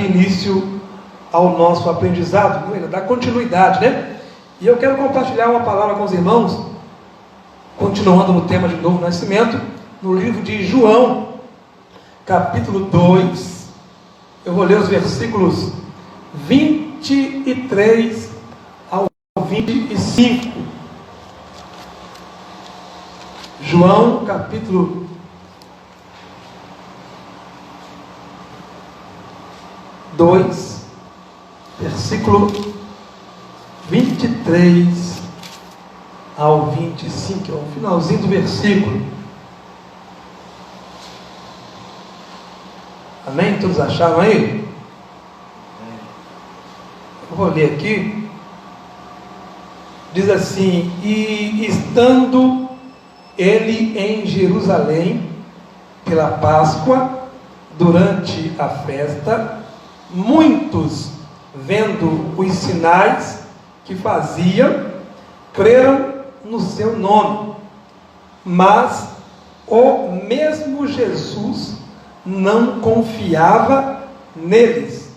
início ao nosso aprendizado, dar continuidade, né? E eu quero compartilhar uma palavra com os irmãos, continuando no tema de novo nascimento, no livro de João, capítulo 2, eu vou ler os versículos 23 ao 25. João, capítulo 2, versículo 23 ao 25, é o finalzinho do versículo. Amém? Todos acharam aí? Eu vou ler aqui. Diz assim: e estando ele em Jerusalém pela Páscoa, durante a festa, muitos, vendo os sinais que fazia, creram no seu nome. Mas o mesmo Jesus não confiava neles,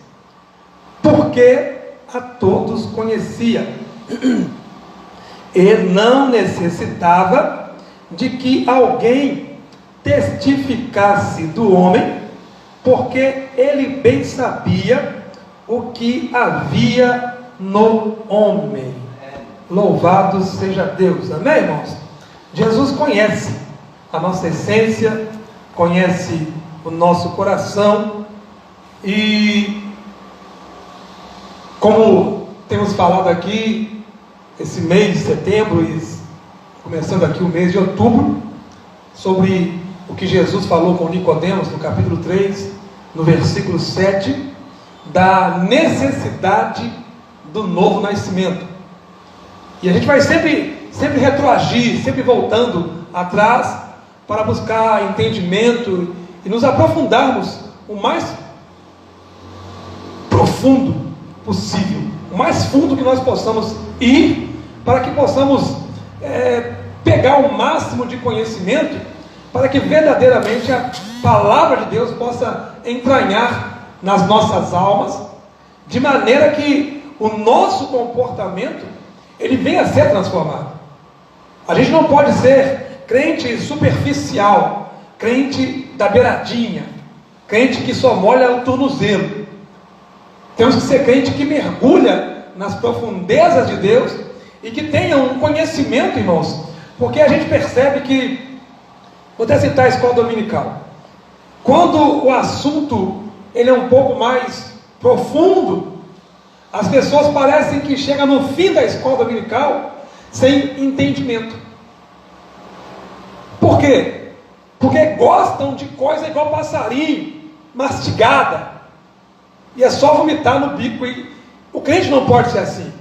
porque a todos conhecia, e não necessitava de que alguém testificasse do homem, porque ele bem sabia o que havia no homem. Louvado seja Deus. Amém, irmãos? Jesus conhece a nossa essência, conhece o nosso coração, e como temos falado aqui, esse mês de setembro e começando aqui o mês de outubro, sobre o que Jesus falou com Nicodemos no capítulo 3, no versículo 7, da necessidade do novo nascimento. E a gente vai sempre retroagir, sempre voltando atrás para buscar entendimento e nos aprofundarmos o mais profundo possível, o mais fundo que nós possamos ir, para que possamos pegar o máximo de conhecimento, para que verdadeiramente a palavra de Deus possa entranhar nas nossas almas, de maneira que o nosso comportamento ele venha a ser transformado. A gente não pode ser crente superficial, crente da beiradinha, crente que só molha o tornozelo. Temos que ser crente que mergulha nas profundezas de Deus e que tenha um conhecimento, irmãos, porque a gente percebe que, vou até citar a escola dominical, quando o assunto ele é um pouco mais profundo, as pessoas parecem que chegam no fim da escola dominical sem entendimento. Por quê? Porque gostam de coisa igual passarinho, mastigada, e é só vomitar no bico. E o crente não pode ser assim.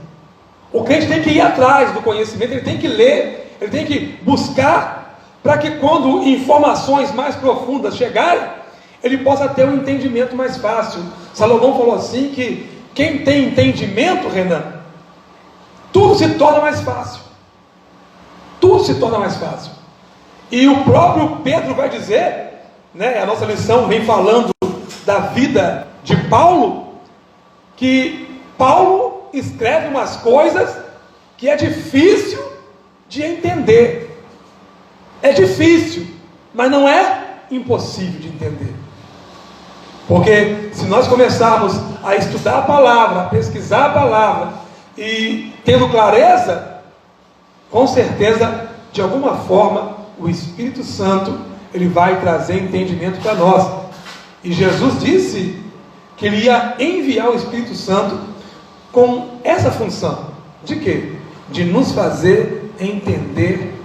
O crente tem que ir atrás do conhecimento, ele tem que ler, ele tem que buscar, para que quando informações mais profundas chegarem, ele possa ter um entendimento mais fácil. Salomão falou assim que quem tem entendimento, Renan, tudo se torna mais fácil. Tudo se torna mais fácil. E o próprio Pedro vai dizer, né, a nossa lição vem falando da vida de Paulo, que Paulo escreve umas coisas que é difícil de entender. É difícil, mas não é impossível de entender. Porque se nós começarmos a estudar a palavra, a pesquisar a palavra, e tendo clareza, com certeza, de alguma forma, o Espírito Santo, ele vai trazer entendimento para nós. E Jesus disse que ele ia enviar o Espírito Santo com essa função. De quê? De nos fazer entender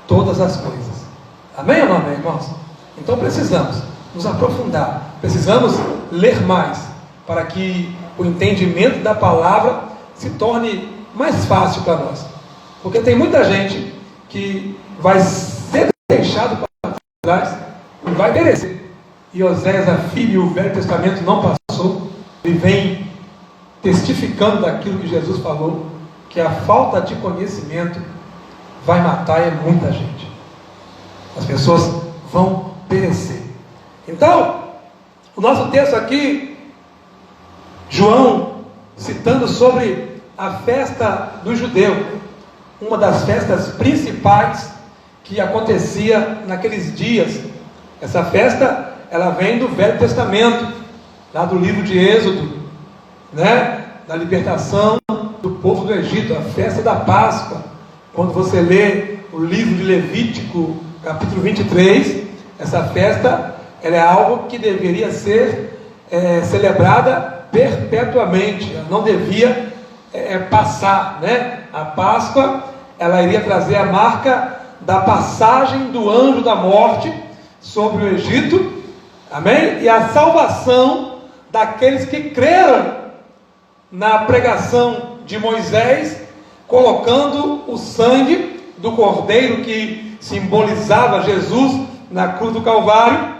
todas as coisas. Amém ou não amém, irmãos? Então precisamos nos aprofundar, precisamos ler mais, para que o entendimento da palavra se torne mais fácil para nós. Porque tem muita gente que vai ser deixado para trás e vai perecer. E Oséias, a filha, e o Velho Testamento não passou. Ele vem testificando daquilo que Jesus falou, que a falta de conhecimento vai matar muita gente. As pessoas vão perecer. Então, o nosso texto aqui citando sobre a festa do judeu, uma das festas principais que acontecia naqueles dias. Essa festa, ela vem do Velho Testamento, lá do livro de Êxodo, né? Da libertação do povo do Egito, a festa da Páscoa. Quando você lê o livro de Levítico, capítulo 23, essa festa, ela é algo que deveria ser celebrada perpetuamente, ela não devia passar, né? A Páscoa, ela iria trazer a marca da passagem do anjo da morte sobre o Egito, amém? E a salvação daqueles que creram na pregação de Moisés, colocando o sangue do cordeiro que simbolizava Jesus na cruz do Calvário,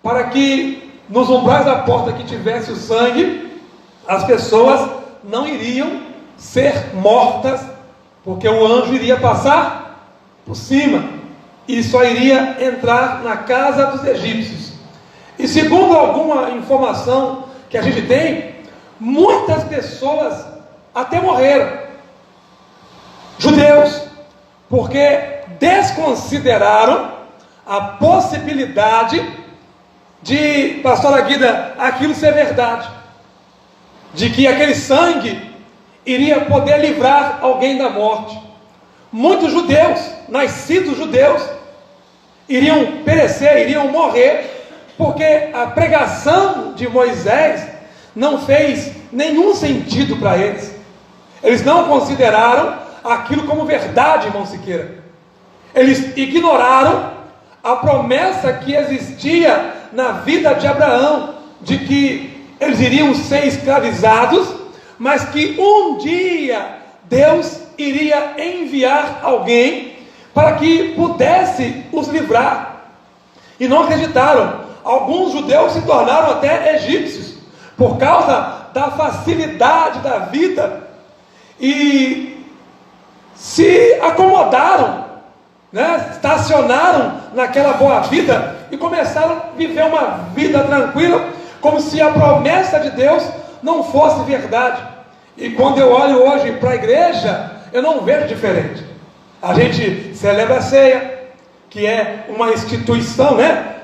para que nos umbrais da porta que tivesse o sangue, as pessoas não iriam ser mortas, porque o anjo iria passar por cima e só iria entrar na casa dos egípcios. E segundo alguma informação que a gente tem, muitas pessoas até morreram, judeus, porque desconsideraram a possibilidade de, pastora Guida, aquilo ser verdade, de que aquele sangue iria poder livrar alguém da morte. Muitos judeus, nascidos judeus, iriam perecer, iriam morrer, porque a pregação de Moisés não fez nenhum sentido para eles. Eles não consideraram aquilo como verdade, irmão Siqueira. Eles ignoraram a promessa que existia na vida de Abraão, de que eles iriam ser escravizados, mas que um dia Deus iria enviar alguém para que pudesse os livrar. E não acreditaram. Alguns judeus se tornaram até egípcios, por causa da facilidade da vida, e se acomodaram, né? Estacionaram naquela boa vida e começaram a viver uma vida tranquila, como se a promessa de Deus não fosse verdade. E quando eu olho hoje para a igreja, eu não vejo diferente. A gente celebra a ceia, que é uma instituição, né?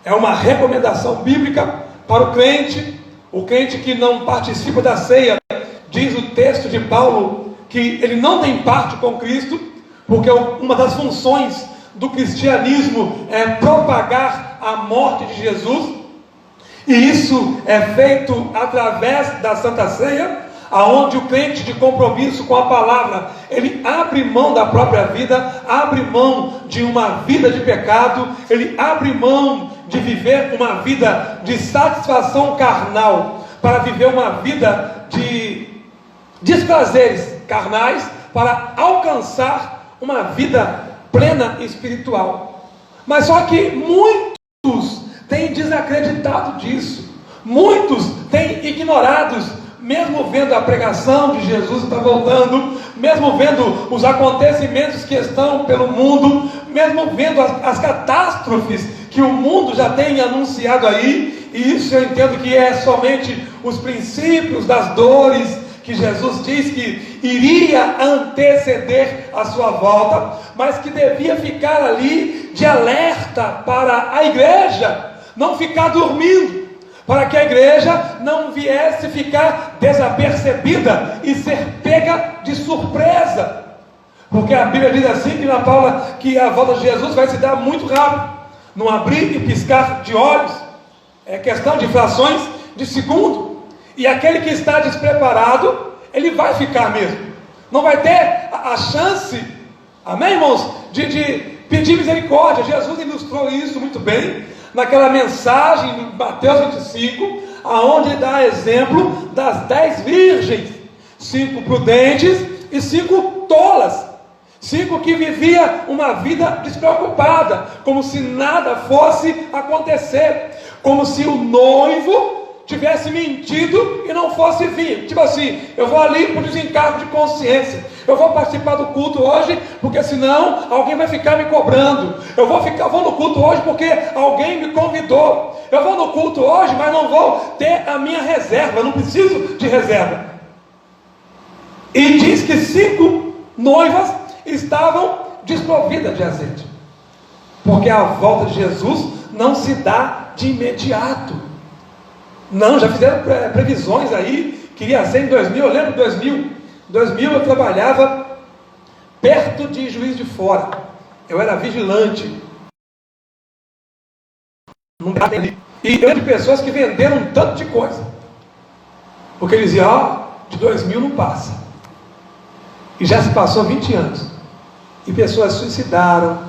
É uma recomendação bíblica para o crente. O crente que não participa da ceia, diz o texto de Paulo, que ele não tem parte com Cristo, porque uma das funções do cristianismo é propagar a morte de Jesus, e isso é feito através da Santa Ceia, aonde o crente de compromisso com a palavra, ele abre mão da própria vida, abre mão de uma vida de pecado, ele abre mão de viver uma vida de satisfação carnal, para viver uma vida de desprazeres carnais, para alcançar uma vida plena espiritual. Mas só que muitos têm desacreditado disso, muitos têm ignorado, mesmo vendo a pregação de Jesus está voltando, mesmo vendo os acontecimentos que estão pelo mundo, mesmo vendo as catástrofes que o mundo já tem anunciado aí, e isso eu entendo que é somente os princípios das dores que Jesus diz que iria anteceder a sua volta, mas que devia ficar ali de alerta para a igreja não ficar dormindo, para que a igreja não viesse ficar desapercebida e ser pega de surpresa, porque a Bíblia diz assim, que na Paula, que a volta de Jesus vai se dar muito rápido, num abrir e piscar de olhos, é questão de frações de segundo, e aquele que está despreparado, ele vai ficar mesmo, não vai ter a chance, amém, irmãos, de pedir misericórdia. Jesus ilustrou isso muito bem, naquela mensagem em Mateus 25, aonde ele dá exemplo das 10 virgens, 5 prudentes e 5 tolas, 5 que vivia uma vida despreocupada, como se nada fosse acontecer, como se o noivo tivesse mentido e não fosse vir, tipo assim, eu vou ali por desencargo de consciência, eu vou participar do culto hoje, porque senão alguém vai ficar me cobrando, eu vou no culto hoje porque alguém me convidou, eu vou no culto hoje, mas não vou ter a minha reserva, eu não preciso de reserva. E diz que 5 noivas estavam desprovidas de azeite, porque a volta de Jesus não se dá de imediato. Não, já fizeram previsões aí, queria ser em 2000, eu lembro de 2000 eu trabalhava perto de Juiz de Fora, eu era vigilante, e eu de pessoas que venderam um tanto de coisa, porque eles diziam, de 2000 não passa, e já se passou 20 anos, e pessoas suicidaram,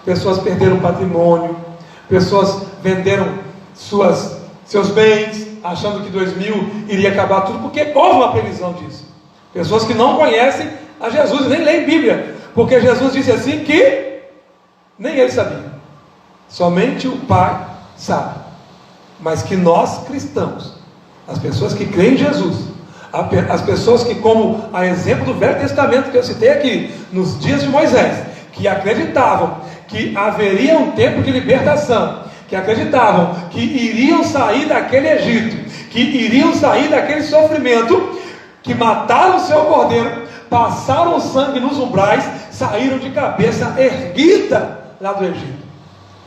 pessoas perderam patrimônio, pessoas venderam seus bens, achando que 2000 iria acabar tudo, porque houve uma previsão disso. Pessoas que não conhecem a Jesus e nem leem Bíblia, porque Jesus disse assim que nem ele sabia, somente o Pai sabe, mas que nós cristãos, as pessoas que creem em Jesus, as pessoas que, como a exemplo do Velho Testamento que eu citei aqui, nos dias de Moisés, que acreditavam que haveria um tempo de libertação, que acreditavam que iriam sair daquele Egito, que iriam sair daquele sofrimento, que mataram o seu cordeiro, passaram o sangue nos umbrais, saíram de cabeça erguida lá do Egito.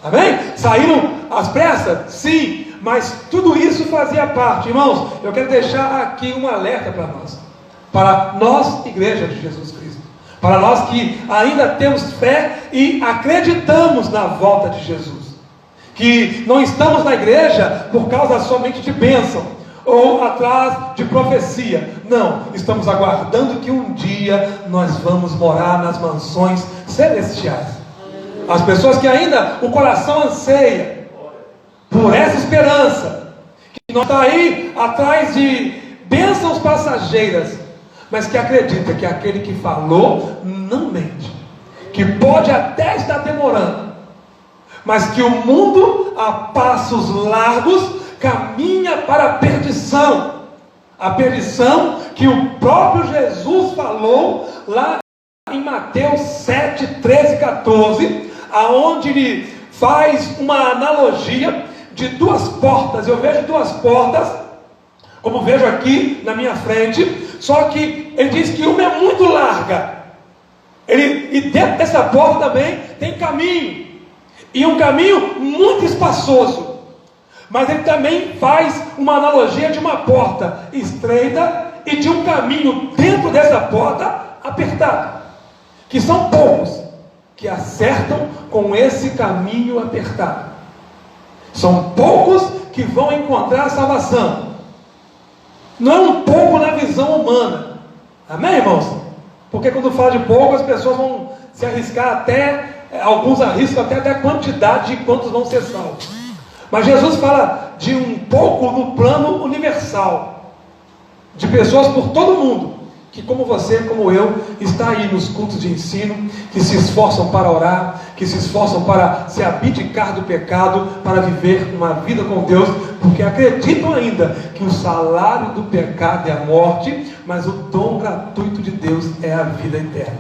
Amém? Saíram às pressas? Sim, mas tudo isso fazia parte. Irmãos, eu quero deixar aqui um alerta para nós, igreja de Jesus Cristo, para nós que ainda temos fé e acreditamos na volta de Jesus, que não estamos na igreja por causa somente de bênção, ou atrás de profecia. Não, estamos aguardando que um dia nós vamos morar nas mansões celestiais. As pessoas que ainda o coração anseia por essa esperança, que não está aí atrás de bênçãos passageiras, mas que acredita que aquele que falou não mente, que pode até estar demorando, mas que o mundo a passos largos caminha para a perdição que o próprio Jesus falou lá em Mateus 7, 13 e 14, aonde ele faz uma analogia de 2 portas. Eu vejo 2 portas, como vejo aqui na minha frente, só que ele diz que uma é muito larga, e dentro dessa porta também tem caminho, e um caminho muito espaçoso. Mas ele também faz uma analogia de uma porta estreita e de um caminho dentro dessa porta apertado, que são poucos que acertam com esse caminho apertado. São poucos que vão encontrar a salvação. Não é um pouco na visão humana. Amém, irmãos? Porque quando fala de pouco, as pessoas vão se arriscar até, alguns arriscam até a quantidade de quantos vão ser salvos. Mas Jesus fala de um pouco no plano universal, de pessoas por todo mundo, que como você, como eu, está aí nos cultos de ensino, que se esforçam para orar, que se esforçam para se abdicar do pecado, para viver uma vida com Deus, porque acreditam ainda que o salário do pecado é a morte, mas o dom gratuito de Deus é a vida eterna.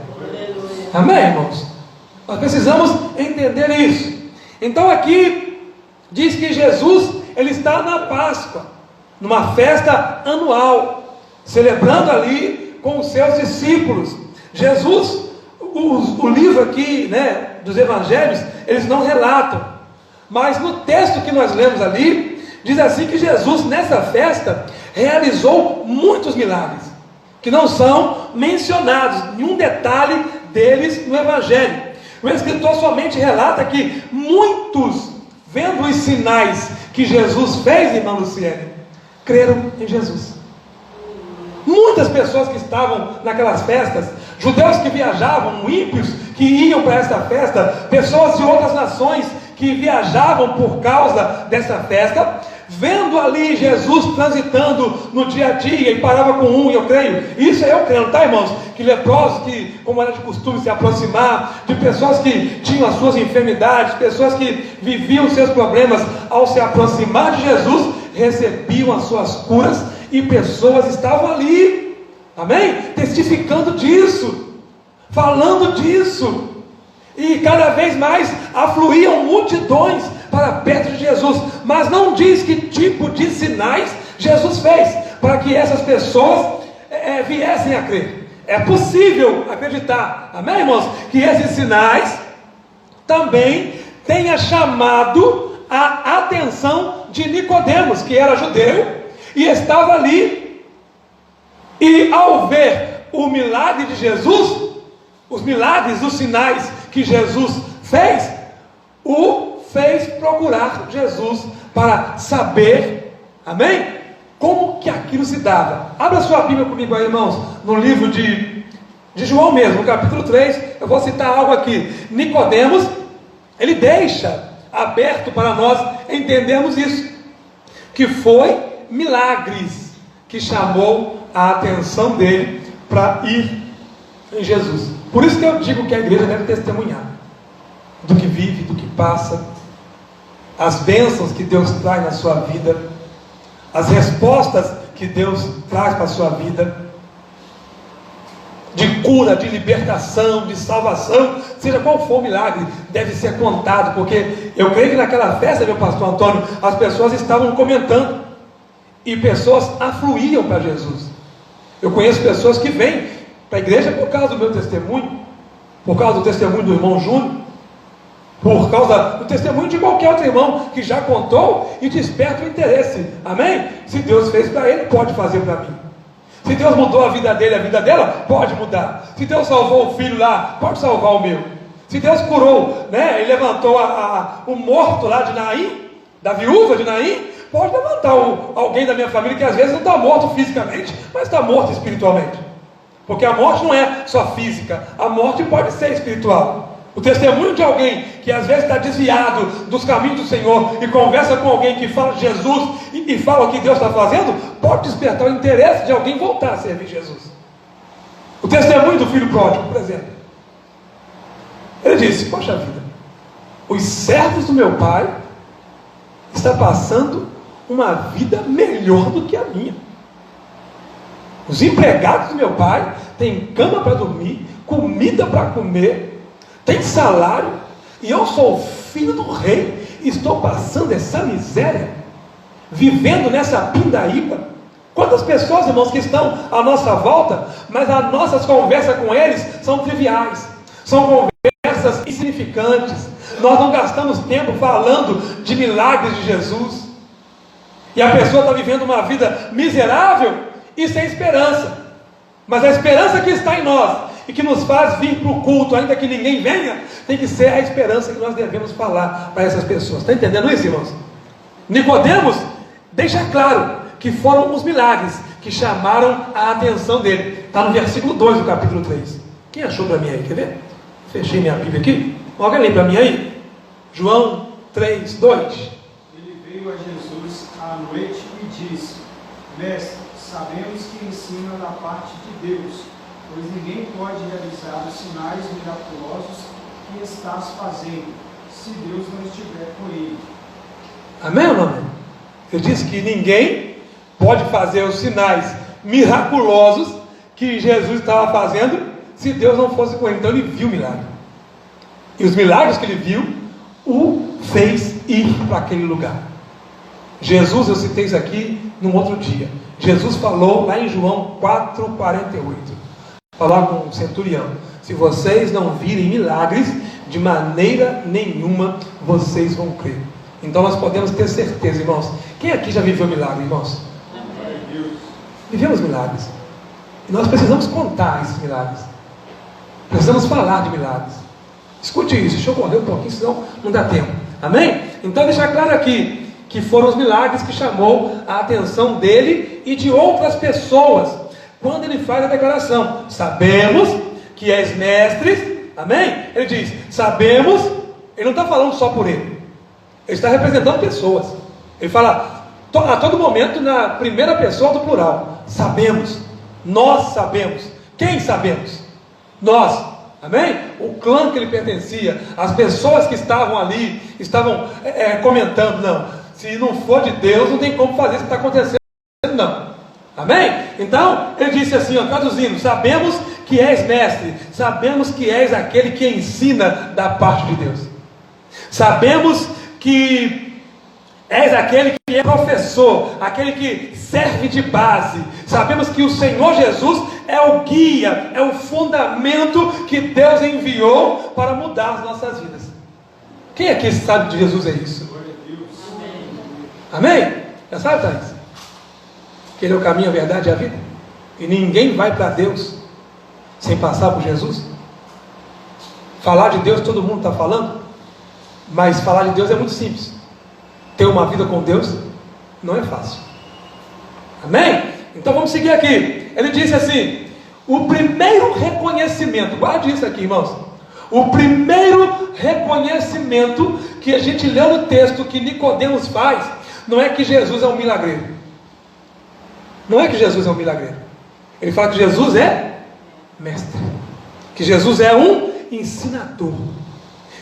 Amém, irmãos? Nós precisamos entender isso. Então aqui diz que Jesus, ele está na Páscoa, numa festa anual, celebrando ali com os seus discípulos. Jesus, o livro aqui, dos evangelhos, eles não relatam, mas no texto que nós lemos ali, diz assim que Jesus nessa festa realizou muitos milagres, que não são mencionados, nenhum detalhe deles no evangelho. O escritor somente relata que muitos, vendo os sinais que Jesus fez, irmã Luciene, creram em Jesus. Muitas pessoas que estavam naquelas festas, judeus que viajavam, ímpios que iam para essa festa, pessoas de outras nações que viajavam por causa dessa festa, vendo ali Jesus transitando no dia a dia, e parava com um, e eu creio, isso eu creio, tá, irmãos? Que leprosos, que como era de costume se aproximar, de pessoas que tinham as suas enfermidades, pessoas que viviam os seus problemas, ao se aproximar de Jesus, recebiam as suas curas, e pessoas estavam ali, amém? Testificando disso, falando disso, e cada vez mais afluíam multidões para perto de Jesus, mas não diz que tipo de sinais Jesus fez para que essas pessoas viessem a crer. é possível acreditar, amém, irmãos, que esses sinais também tenha chamado a atenção de Nicodemos, que era judeu e estava ali, e ao ver o milagre de Jesus, os milagres, os sinais que Jesus fez, o fez procurar Jesus para saber, amém? Como que aquilo se dava. Abra sua Bíblia comigo aí, irmãos, no livro de João mesmo, no capítulo 3, eu vou citar algo aqui. Nicodemos, ele deixa aberto para nós entendermos isso, que foi milagres que chamou a atenção dele para ir em Jesus. Por isso que eu digo que a igreja deve testemunhar do que vive, do que passa, as bênçãos que Deus traz na sua vida, as respostas que Deus traz para a sua vida, de cura, de libertação, de salvação, seja qual for o milagre, deve ser contado, porque eu creio que naquela festa, meu pastor Antônio, as pessoas estavam comentando, e pessoas afluíam para Jesus. Eu conheço pessoas que vêm para a igreja por causa do meu testemunho, por causa do testemunho do irmão Júnior, por causa do testemunho de qualquer outro irmão que já contou e desperta o interesse, amém? Se Deus fez para ele, pode fazer para mim. Se Deus mudou a vida dele, a vida dela, pode mudar. Se Deus salvou o filho lá, pode salvar o meu. Se Deus curou, né, e levantou o morto lá de Naim, da viúva de Naim, pode levantar alguém da minha família que às vezes não está morto fisicamente, mas está morto espiritualmente. Porque a morte não é só física, a morte pode ser espiritual. O testemunho de alguém que às vezes está desviado dos caminhos do Senhor e conversa com alguém que fala de Jesus e fala o que Deus está fazendo, pode despertar o interesse de alguém voltar a servir Jesus. O testemunho do filho pródigo, por exemplo, ele disse: poxa vida, os servos do meu pai estão passando uma vida melhor do que a minha. Os empregados do meu pai têm cama para dormir, comida para comer, tem salário, e eu sou filho do rei, e estou passando essa miséria, vivendo nessa pindaíba. Quantas pessoas, irmãos, que estão à nossa volta, mas as nossas conversas com eles são triviais, são conversas insignificantes. Nós não gastamos tempo falando de milagres de Jesus, e a pessoa está vivendo uma vida miserável e sem esperança. Mas a esperança que está em nós e que nos faz vir para o culto, ainda que ninguém venha, tem que ser a esperança que nós devemos falar para essas pessoas. Está entendendo isso, irmãos? Nicodemos deixa claro que foram os milagres que chamaram a atenção dele. Está no versículo 2 do capítulo 3. Quem achou para mim aí? Quer ver? Fechei minha Bíblia aqui. Alguém lê para mim aí? João 3, 2. Ele veio a Jesus à noite e disse: Mestre, sabemos que ensina da parte de Deus, pois ninguém pode realizar os sinais miraculosos que estás fazendo, se Deus não estiver com ele. Amém ou não amém? Ele disse que ninguém pode fazer os sinais miraculosos que Jesus estava fazendo, se Deus não fosse com ele. Então ele viu o milagre. E os milagres que ele viu, o fez ir para aquele lugar. Jesus, eu citei isso aqui num outro dia. Jesus falou lá em João 4,48. Falar com o centurião: se vocês não virem milagres, de maneira nenhuma vocês vão crer. Então nós podemos ter certeza, irmãos. Quem aqui já viveu milagre, irmãos? Vivemos milagres. E nós precisamos contar esses milagres. Precisamos falar de milagres. Escute isso, deixa eu correr um pouquinho, senão não dá tempo. Amém? Então deixa claro aqui que foram os milagres que chamou a atenção dele e de outras pessoas, quando ele faz a declaração: sabemos que és mestre. Amém? Ele diz: sabemos. Ele não está falando só por ele, ele está representando pessoas. Ele fala a todo momento na primeira pessoa do plural: sabemos, nós sabemos. Quem sabemos? Nós. Amém? O clã que ele pertencia, as pessoas que estavam ali, estavam comentando: não, se não for de Deus, não tem como fazer isso que está acontecendo, não. Amém? Então, ele disse assim, traduzindo: sabemos que és mestre, sabemos que és aquele que ensina da parte de Deus. Sabemos que És aquele que é professor, aquele que serve de base. Sabemos que o Senhor Jesus é o guia, é o fundamento que Deus enviou para mudar as nossas vidas. Quem aqui sabe de Jesus é isso? Amém? Já sabe, Thaís? Que Ele é o caminho, a verdade e a vida. E ninguém vai para Deus sem passar por Jesus. Falar de Deus todo mundo está falando, mas falar de Deus é muito simples. Ter uma vida com Deus não é fácil. Amém? Então vamos seguir aqui. Ele disse assim: o primeiro reconhecimento, guarde isso aqui, irmãos. O primeiro reconhecimento que a gente leu no texto que Nicodemos faz, não é que Jesus é um milagreiro. Não é que Jesus é um milagreiro. Ele fala que Jesus é mestre, que Jesus é um ensinador,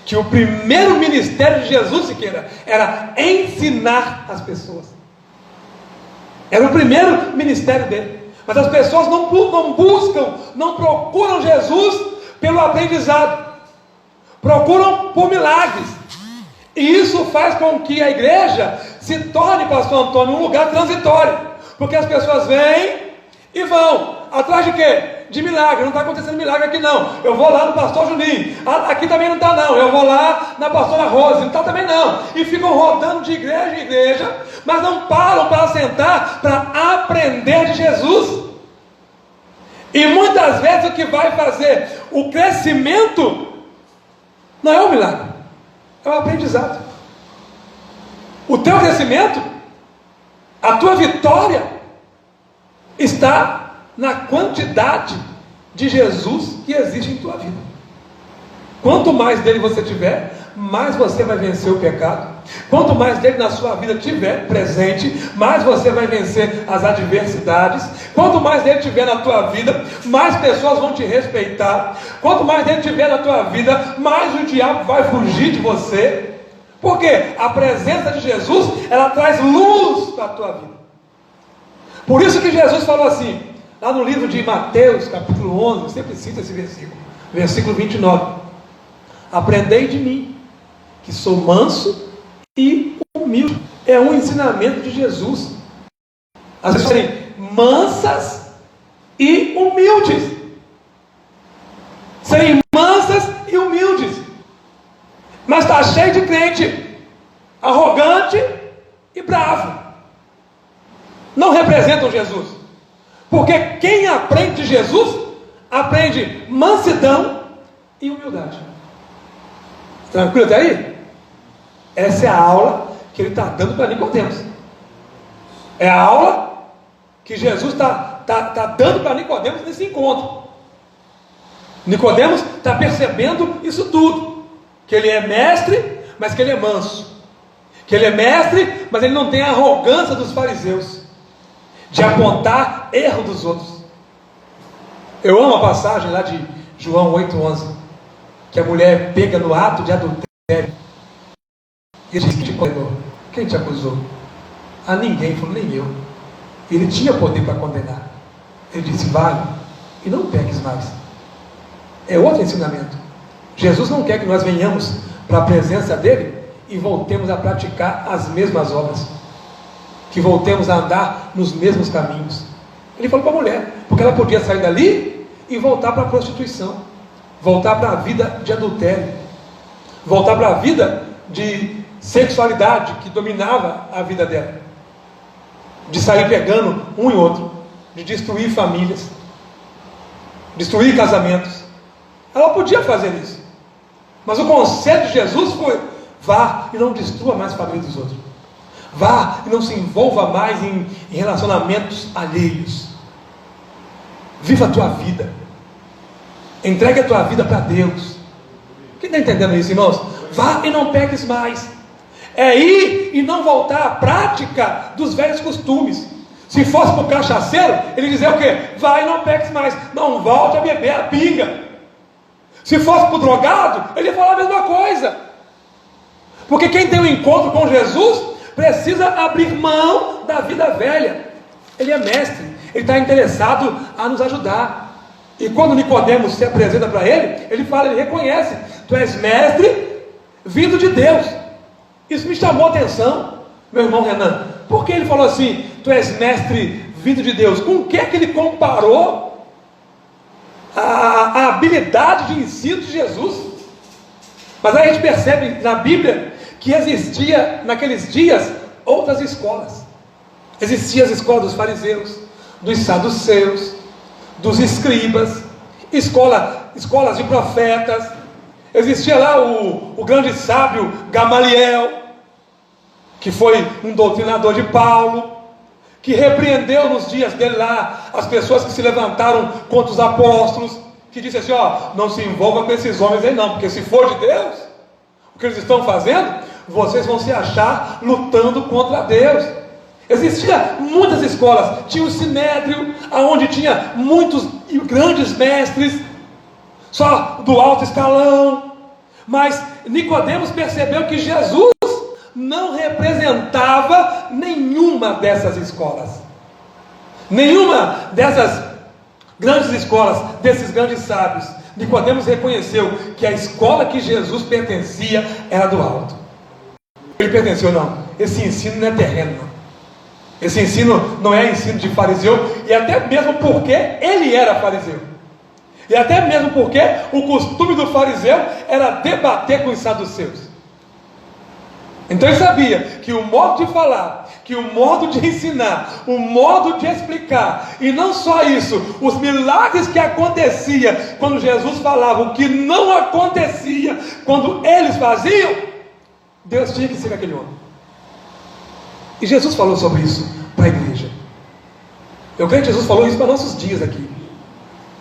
que o primeiro ministério de Jesus, Siqueira, era ensinar as pessoas. Era o primeiro ministério dele. Mas as pessoas não buscam, não procuram Jesus pelo aprendizado, procuram por milagres. E isso faz com que a igreja se torne, pastor Antônio, um lugar transitório, porque as pessoas vêm e vão atrás de quê? De milagre. Não está acontecendo milagre aqui não. Eu vou lá no pastor Juninho. Aqui também não está não. Eu vou lá na pastora Rose. Não está também não. E ficam rodando de igreja em igreja, mas não param para sentar para aprender de Jesus. E muitas vezes o que vai fazer o crescimento não é o milagre, é o aprendizado. O teu crescimento, a tua vitória está na quantidade de Jesus que existe em tua vida. Quanto mais dele você tiver, mais você vai vencer o pecado. Quanto mais dele na sua vida tiver presente, mais você vai vencer as adversidades. Quanto mais dele tiver na tua vida, mais pessoas vão te respeitar. Quanto mais dele tiver na tua vida, mais o diabo vai fugir de você. Porque a presença de Jesus, ela traz luz para a tua vida. Por isso que Jesus falou assim, lá no livro de Mateus, capítulo 11, eu sempre cito esse versículo 29. Aprendei de mim, que sou manso e humilde. É um ensinamento de Jesus. As pessoas serem mansas e humildes. Serem mansas e humildes. Mas está cheio de crente arrogante e bravo. Não representam Jesus. Porque quem aprende de Jesus, aprende mansidão e humildade. Tranquilo até aí? Essa é a aula que ele está dando para Nicodemos. É a aula que Jesus está dando para Nicodemos nesse encontro. Nicodemos está percebendo isso tudo. Que ele é mestre, mas que ele é manso. Que ele é mestre, mas ele não tem a arrogância dos fariseus, de apontar erro dos outros. Eu amo a passagem lá de João 8,11, que a mulher pega no ato de adultério. E ele disse: quem te condenou? Quem te acusou? A ninguém. Falou: nem eu. Ele tinha poder para condenar. Ele disse: vai e não peques mais. É outro ensinamento. Jesus não quer que nós venhamos para a presença dele e voltemos a praticar as mesmas obras, que voltemos a andar nos mesmos caminhos. Ele falou para a mulher, porque ela podia sair dali e voltar para a prostituição, voltar para a vida de adultério, voltar para a vida de sexualidade que dominava a vida dela, de sair pegando um e outro, de destruir famílias, destruir casamentos. Ela podia fazer isso, mas o conselho de Jesus foi: vá e não destrua mais a família dos outros. Vá e não se envolva mais em relacionamentos alheios. Viva a tua vida. Entregue a tua vida para Deus. Quem está entendendo isso, irmãos? Vá e não peques mais. É ir e não voltar à prática dos velhos costumes. Se fosse para o cachaceiro, ele dizia o quê? Vá e não peques mais. Não volte a beber a pinga. Se fosse para o drogado, ele ia falar a mesma coisa. Porque quem tem um encontro com Jesus precisa abrir mão da vida velha. Ele é mestre, ele está interessado a nos ajudar. E quando Nicodemos se apresenta para ele, ele fala, ele reconhece: tu és mestre vindo de Deus. Isso me chamou a atenção. meu irmão Renan, por que ele falou assim, tu és mestre vindo de Deus? Com o que é que ele comparou a habilidade de ensino de Jesus? Mas aí a gente percebe na Bíblia que existia naqueles dias outras escolas. Existiam as escolas dos fariseus, dos saduceus, dos escribas, escolas de profetas. Existia lá o grande sábio Gamaliel, que foi um doutrinador de Paulo, que repreendeu nos dias dele lá as pessoas que se levantaram contra os apóstolos, que disse assim, não se envolva com esses homens aí não, porque se for de Deus, o que eles estão fazendo, vocês vão se achar lutando contra Deus. Existiam muitas escolas, tinha o Sinédrio, onde tinha muitos grandes mestres, só do alto escalão, mas Nicodemos percebeu que Jesus não representava nenhuma dessas escolas, nenhuma dessas grandes escolas, desses grandes sábios. Nicodemos reconheceu que a escola que Jesus pertencia era do alto. Ele pertenceu, não, esse ensino não é terreno, não. Esse ensino não é ensino de fariseu, e até mesmo porque ele era fariseu. E até mesmo porque o costume do fariseu era debater com os saduceus. Então ele sabia que o modo de falar, que o modo de ensinar, o modo de explicar, e não só isso, os milagres que acontecia quando Jesus falava, o que não acontecia quando eles faziam, Deus tinha que ser aquele homem. E Jesus falou sobre isso para a igreja. Eu creio que Jesus falou isso para nossos dias aqui,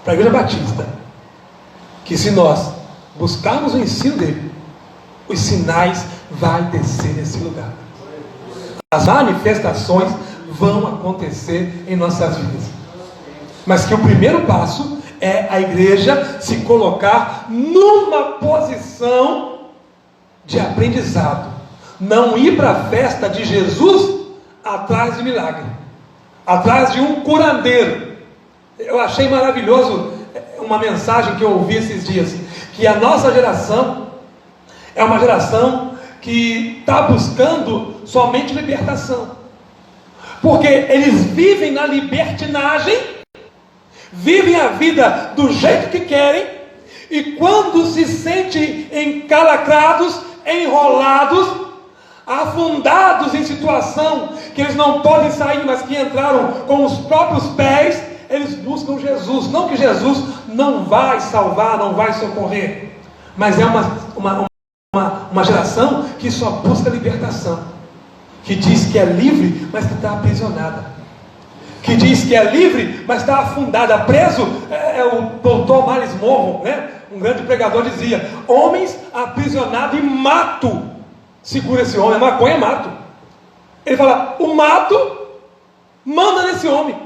para a igreja batista, que se nós buscarmos o ensino dele, os sinais vão descer nesse lugar, as manifestações vão acontecer em nossas vidas, mas que o primeiro passo é a igreja se colocar numa posição de aprendizado, não ir para a festa de Jesus atrás de milagre, atrás de um curandeiro. Eu achei maravilhoso uma mensagem que eu ouvi esses dias, que a nossa geração é uma geração que está buscando somente libertação, porque eles vivem na libertinagem, vivem a vida do jeito que querem, e quando se sentem encalacrados, enrolados, afundados em situação que eles não podem sair, mas que entraram com os próprios pés, eles buscam Jesus. Não que Jesus não vai salvar, não vai socorrer, mas é uma geração que só busca libertação, que diz que é livre, mas que está aprisionada, que diz que é livre, mas está afundada, preso. O doutor Miles Monroe, né? Um grande pregador, dizia: homens aprisionados em mato segura esse homem. A maconha é mato. Ele fala: o mato manda nesse homem,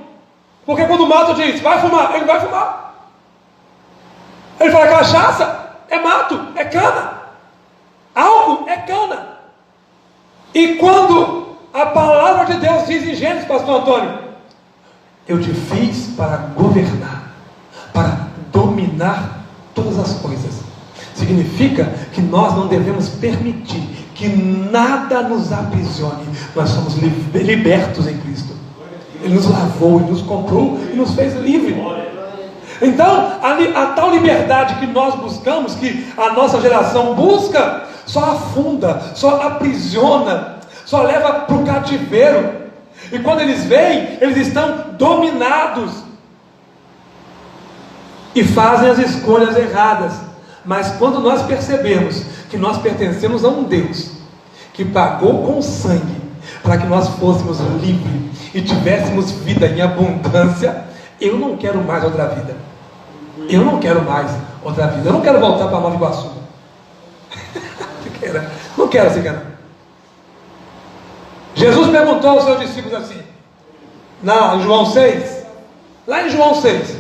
porque quando o mato diz vai fumar, ele vai fumar. Ele fala: cachaça é mato, é cana, álcool é cana. E quando a palavra de Deus diz em Gênesis, pastor Antônio, eu te fiz para governar, para dominar todas as coisas, significa que nós não devemos permitir que nada nos aprisione. Nós somos libertos em Cristo. Ele nos lavou, Ele nos comprou e nos fez livre. Então a tal liberdade que nós buscamos, que a nossa geração busca, só afunda, só aprisiona, só leva para o cativeiro. E quando eles veem, eles estão dominados e fazem as escolhas erradas. Mas quando nós percebemos que nós pertencemos a um Deus que pagou com sangue para que nós fôssemos livres e tivéssemos vida em abundância, eu não quero mais outra vida. Eu não quero mais outra vida. Eu não quero voltar para Nova Iguaçu. Não quero assim, cara. Jesus perguntou aos seus discípulos assim, em João 6, lá em João 6,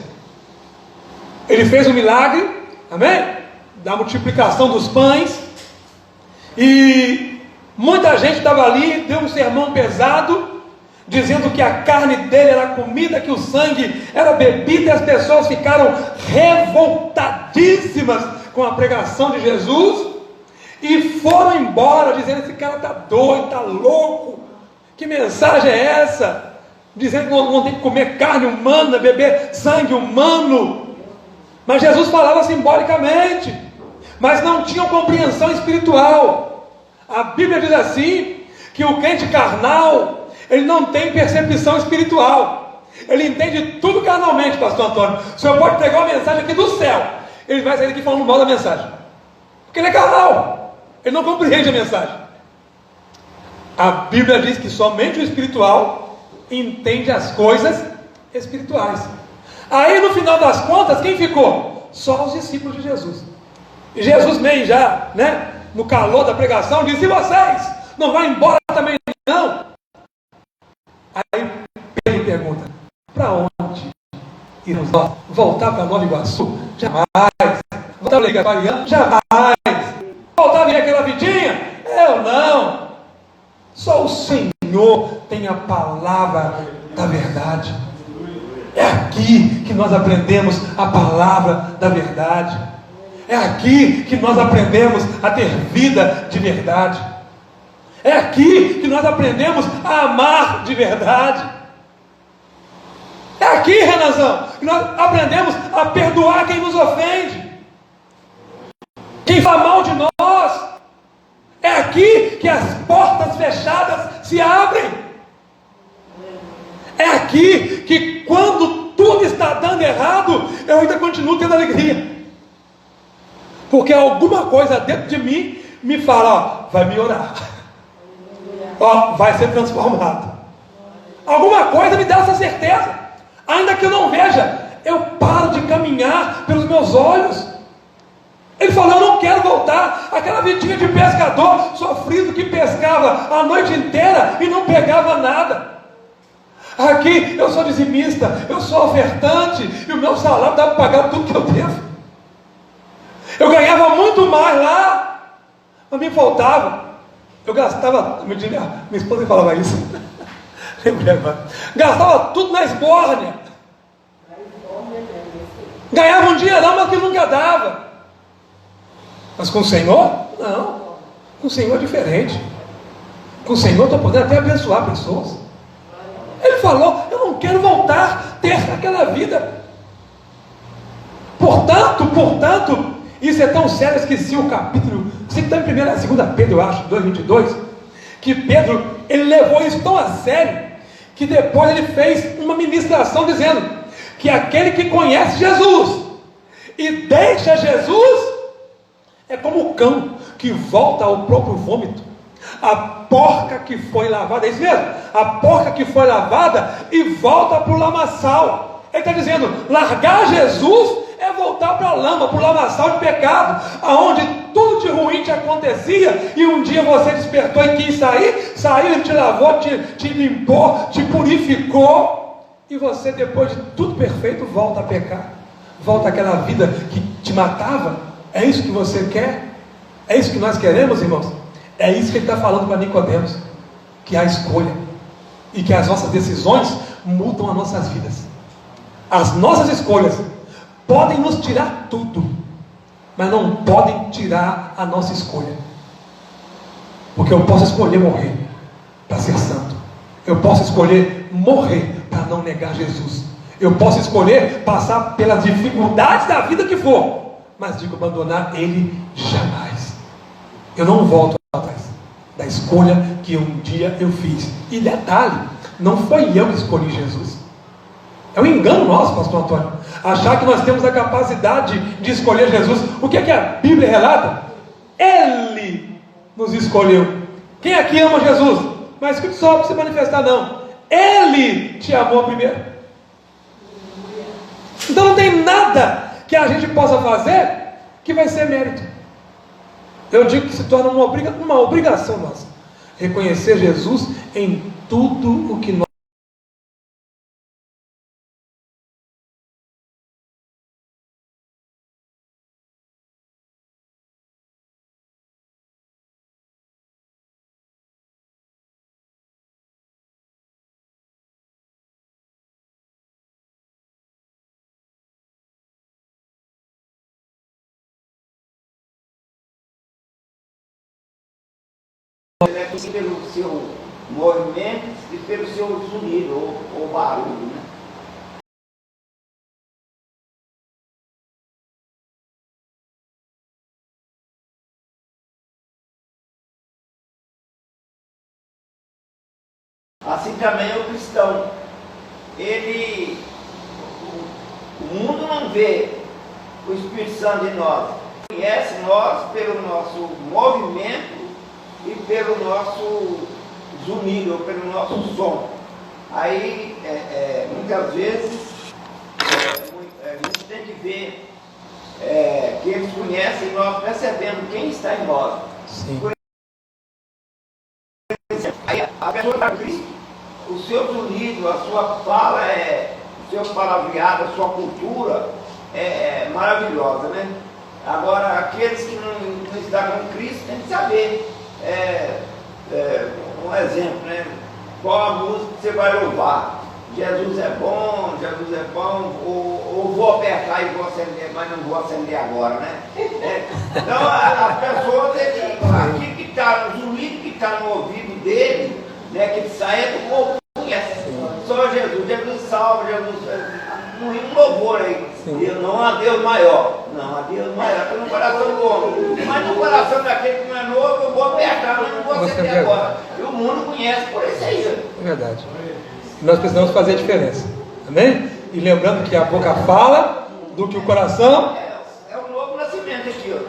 ele fez um milagre, amém? Da multiplicação dos pães, e muita gente estava ali, deu um sermão pesado, dizendo que a carne dele era comida, que o sangue era bebida, e as pessoas ficaram revoltadíssimas com a pregação de Jesus, e foram embora, dizendo: esse cara está doido, está louco, Que mensagem é essa? Dizendo que não tem que comer carne humana, beber sangue humano. Mas Jesus falava simbolicamente, mas não tinham compreensão espiritual. A Bíblia diz assim, que o crente carnal, ele não tem percepção espiritual. Ele entende tudo carnalmente, pastor Antônio. O senhor pode pegar uma mensagem aqui do céu, ele vai sair aqui falando mal da mensagem, porque ele é carnal, ele não compreende a mensagem. A Bíblia diz que somente o espiritual entende as coisas espirituais. Aí no final das contas, quem ficou? Só os discípulos de Jesus. E Jesus meio já, no calor da pregação, disse: e vocês? Não vão embora também não? Aí Pedro pergunta: para onde iremos nós? Voltar para Nova Iguaçu? Jamais. Voltar para Igapariana? Jamais. Voltar a vir aquela vidinha? Eu não. Só o Senhor tem a palavra da verdade. É aqui que nós aprendemos a palavra da verdade. É aqui que nós aprendemos a ter vida de verdade. É aqui que nós aprendemos a amar de verdade. É aqui, Renanzão, que nós aprendemos a perdoar quem nos ofende, quem fala mal de nós. É aqui que as portas fechadas se abrem. É aqui que quando tudo está dando errado, eu ainda continuo tendo alegria. Porque alguma coisa dentro de mim me fala: vai melhorar. Vai ser transformado. Alguma coisa me dá essa certeza. Ainda que eu não veja, eu paro de caminhar pelos meus olhos. Ele falou: eu não quero voltar àquela vidinha de pescador sofrido que pescava a noite inteira e não pegava nada. Aqui eu sou dizimista, eu sou ofertante, e o meu salário dá para pagar tudo que eu devo. Eu ganhava muito mais lá, mas me faltava. Eu gastava, minha esposa falava isso. Gastava tudo na esbórnia. Ganhava um dinheirão, mas que nunca dava. Mas com o Senhor, não. Com o Senhor é diferente. Com o Senhor eu estou podendo até abençoar pessoas. Ele falou: eu não quero voltar a ter aquela vida. Portanto, isso é tão sério, eu esqueci o capítulo. Você está em 2 Pedro, eu acho, 2:22, que Pedro, ele levou isso tão a sério, que depois ele fez uma ministração dizendo que aquele que conhece Jesus e deixa Jesus é como o cão que volta ao próprio vômito. A porca que foi lavada, é isso mesmo? A porca que foi lavada e volta para o lamaçal. Ele está dizendo: largar Jesus é voltar para a lama, para o lamaçal de pecado, aonde tudo de ruim te acontecia, e um dia você despertou e quis sair, saiu, ele te lavou, te limpou, te purificou, e você, depois de tudo perfeito, volta a pecar, volta àquela vida que te matava. É isso que você quer? É isso que nós queremos, irmãos? É isso que ele está falando para Nicodemos, que há escolha, e que as nossas decisões mudam as nossas vidas. As nossas escolhas podem nos tirar tudo, mas não podem tirar a nossa escolha. Porque eu posso escolher morrer para ser santo. Eu posso escolher morrer para não negar Jesus. Eu posso escolher passar pelas dificuldades da vida que for, mas digo, abandonar Ele jamais. Eu não volto atrás da escolha que um dia eu fiz. E detalhe, não foi eu que escolhi Jesus. É um engano nosso, pastor Antônio, achar que nós temos a capacidade de escolher Jesus. O que é que a Bíblia relata? Ele nos escolheu. Quem aqui ama Jesus? Mas que só para se manifestar, não. Ele te amou primeiro. Então não tem nada que a gente possa fazer que vai ser mérito. Eu digo que se torna uma obrigação nossa reconhecer Jesus em tudo o que nós Pelo seu movimentos e pelo seu zunido ou barulho, né? Assim também é o cristão. O mundo não vê o Espírito Santo em nós. Conhece nós pelo nosso movimento e pelo nosso zunido, ou pelo nosso som. Aí, muitas vezes, a gente tem que ver que eles conhecem nós percebendo quem está em nós. Sim. Aí, a pessoa está Cristo, o seu zunido, a sua fala, o seu palavreado, a sua cultura é maravilhosa, né? Agora, aqueles que não estão com Cristo têm que saber, um exemplo, né? Qual a música que você vai louvar? Jesus é bom, ou vou apertar e vou acender, mas não vou acender agora, né? Então, a pessoa tem que, aquilo que está, o zunido que está no ouvido dele, né, que sai do povo conhece. Só Jesus salva, Jesus, um louvor aí. Deus, não há Deus maior. Não há Deus maior, está no coração do homem. Mas no coração daquele que não é novo, eu vou apertar, mas não vou acender agora. E o mundo conhece por isso aí. É verdade. Nós precisamos fazer a diferença. Amém? E lembrando que a boca fala do que o coração. É o novo nascimento aqui, ó.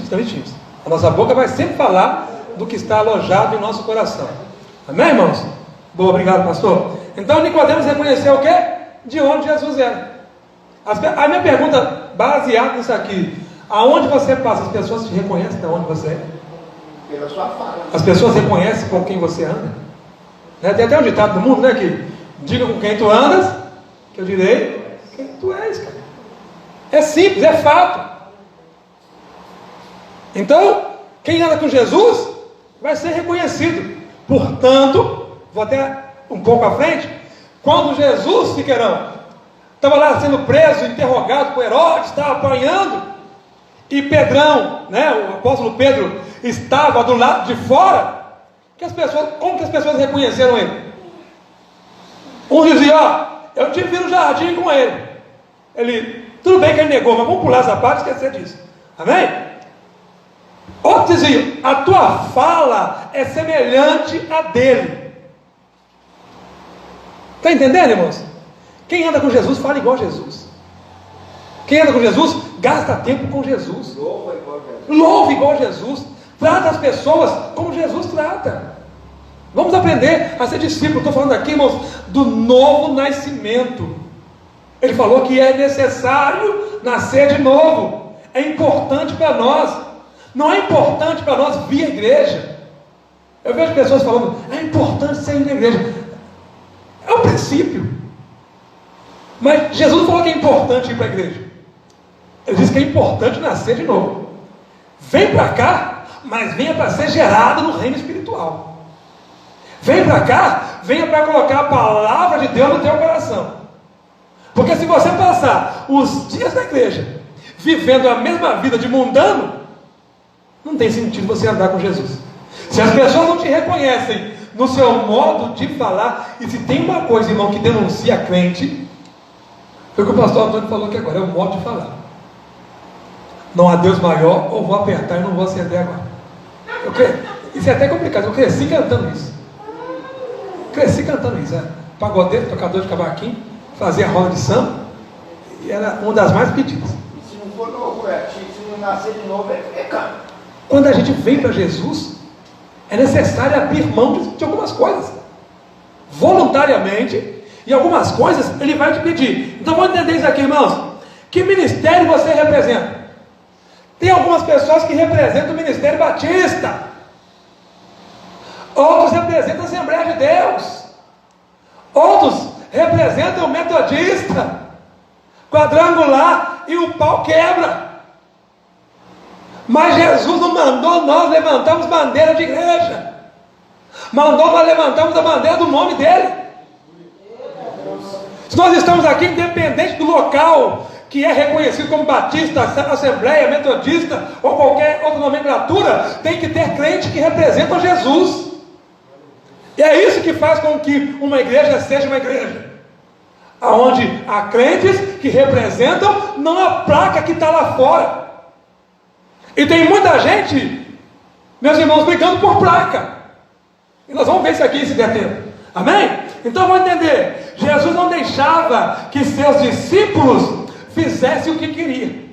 Transmitimos. A nossa boca vai sempre falar do que está alojado em nosso coração. Amém, irmãos? Boa, obrigado, pastor. Então Nicodemos reconheceu o quê? De onde Jesus era. A minha pergunta, baseada nisso aqui: aonde você passa, as pessoas te reconhecem de onde você é? Pela sua fala. As pessoas reconhecem com quem você anda. Tem até um ditado do mundo, né? Que diga com quem tu andas, que eu direi quem tu és, cara. É simples, é fato. Então, quem anda com Jesus vai ser reconhecido. Portanto, vou até um pouco à frente, quando Jesus, Fiqueirão, estava lá sendo preso, interrogado por Herodes, estava apanhando, e Pedrão, né, o apóstolo Pedro, estava do lado de fora, como que as pessoas reconheceram ele? Um dizia: eu te vi no jardim com ele. Tudo bem que ele negou, mas vamos pular essa parte e esquecer disso. Amém? Outros diziam: a tua fala é semelhante à dele. Está entendendo, irmãos? Quem anda com Jesus fala igual a Jesus. Quem anda com Jesus gasta tempo com Jesus. Louva igual a Jesus. Trata as pessoas como Jesus trata. Vamos aprender a ser discípulo. Estou falando aqui, irmãos, do novo nascimento. Ele falou que é necessário nascer de novo. É importante para nós. Não é importante para nós vir à igreja. Eu vejo pessoas falando: é importante ser na igreja. É um princípio. Mas Jesus falou que é importante ir para a igreja. Ele disse que é importante nascer de novo. Vem para cá, mas venha para ser gerado no reino espiritual. Vem para cá, venha para colocar a palavra de Deus no teu coração. Porque se você passar os dias da igreja vivendo a mesma vida de mundano, não tem sentido você andar com Jesus. Se as pessoas não te reconhecem no seu modo de falar, e se tem uma coisa, irmão, que denuncia crente, foi o que o pastor Antônio falou aqui agora, é o modo de falar. Não há Deus maior, ou vou apertar e não vou acender agora. Isso é até complicado, eu cresci cantando isso. Pagodeiro, tocador de cavaquinho, fazia roda de samba, e era uma das mais pedidas. E se não for novo, se não nascer de novo, é pecado. Quando a gente vem para Jesus, é necessário abrir mão de algumas coisas, voluntariamente, e algumas coisas Ele vai te pedir. Então vamos entender isso aqui, irmãos. Que ministério você representa? Tem algumas pessoas que representam o Ministério Batista, outros representam a Assembleia de Deus, outros representam o Metodista, Quadrangular, e o pau quebra. Mas Jesus não mandou nós levantarmos bandeira de igreja, mandou nós levantarmos a bandeira do nome dele. Se nós estamos aqui, independente do local que é reconhecido como Batista, Assembleia, Metodista ou qualquer outra nomenclatura, tem que ter crente que representa Jesus. E é isso que faz com que uma igreja seja uma igreja, onde há crentes que representam não a placa que está lá fora. E tem muita gente, meus irmãos, brigando por placa. E nós vamos ver isso aqui se der tempo. Amém? Então vamos entender. Jesus não deixava que seus discípulos fizessem o que queria.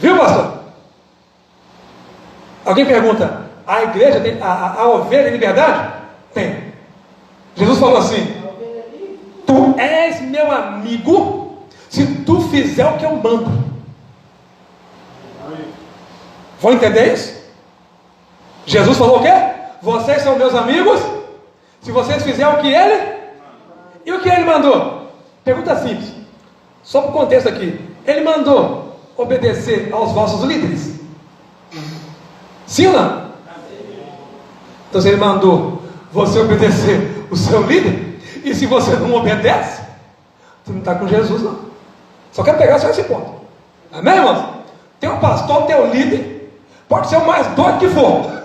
Viu, pastor? Alguém pergunta: a igreja tem, a ovelha tem liberdade? Tem. Jesus falou assim: tu és meu amigo se tu fizer o que eu mando. Vão entender isso? Jesus falou o quê? Vocês são meus amigos se vocês fizerem o que ele... E o que ele mandou? Pergunta simples, só para o contexto aqui. Ele mandou obedecer aos vossos líderes? Sim ou não? Então se ele mandou você obedecer o seu líder, e se você não obedece, você não está com Jesus não. Só quero pegar só esse ponto. Amém, irmãos? Teu pastor, teu líder, pode ser o mais doido que for.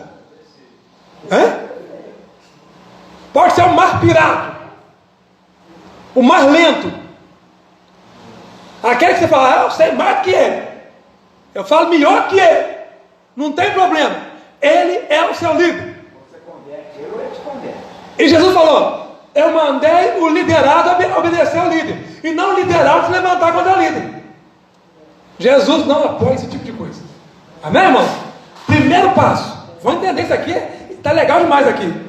Pode ser o mais pirado, o mais lento, aquele que você fala: eu sei mais que ele, eu falo melhor que ele, não tem problema, ele é o seu líder. Você converte ele ou ele te converte? E Jesus falou: eu mandei o liderado obedecer ao líder, e não o liderado se levantar contra o líder. Jesus não apoia esse tipo de coisa. Amém, irmão? Primeiro passo, vamos entender isso aqui, está legal demais aqui.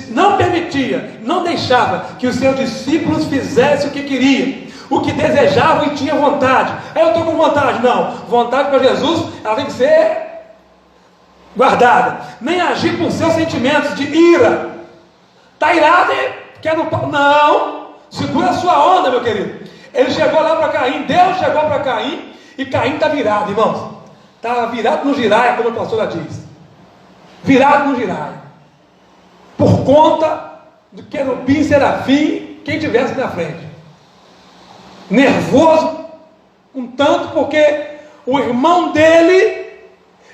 Não permitia, não deixava que os seus discípulos fizessem o que queriam, o que desejavam e tinham vontade. Aí eu estou com vontade. Não, vontade para Jesus, ela tem que ser guardada. Nem agir por seus sentimentos de ira. Está irado e quer no pau. Não, segura a sua onda, meu querido. Ele chegou lá para Caim, Deus chegou para Caim, e Caim está virado, irmãos. Está virado no giraia, como a pastora diz. Virado no giraia. Por conta do querubim, serafim, quem tivesse na frente. Nervoso, um tanto, porque o irmão dele,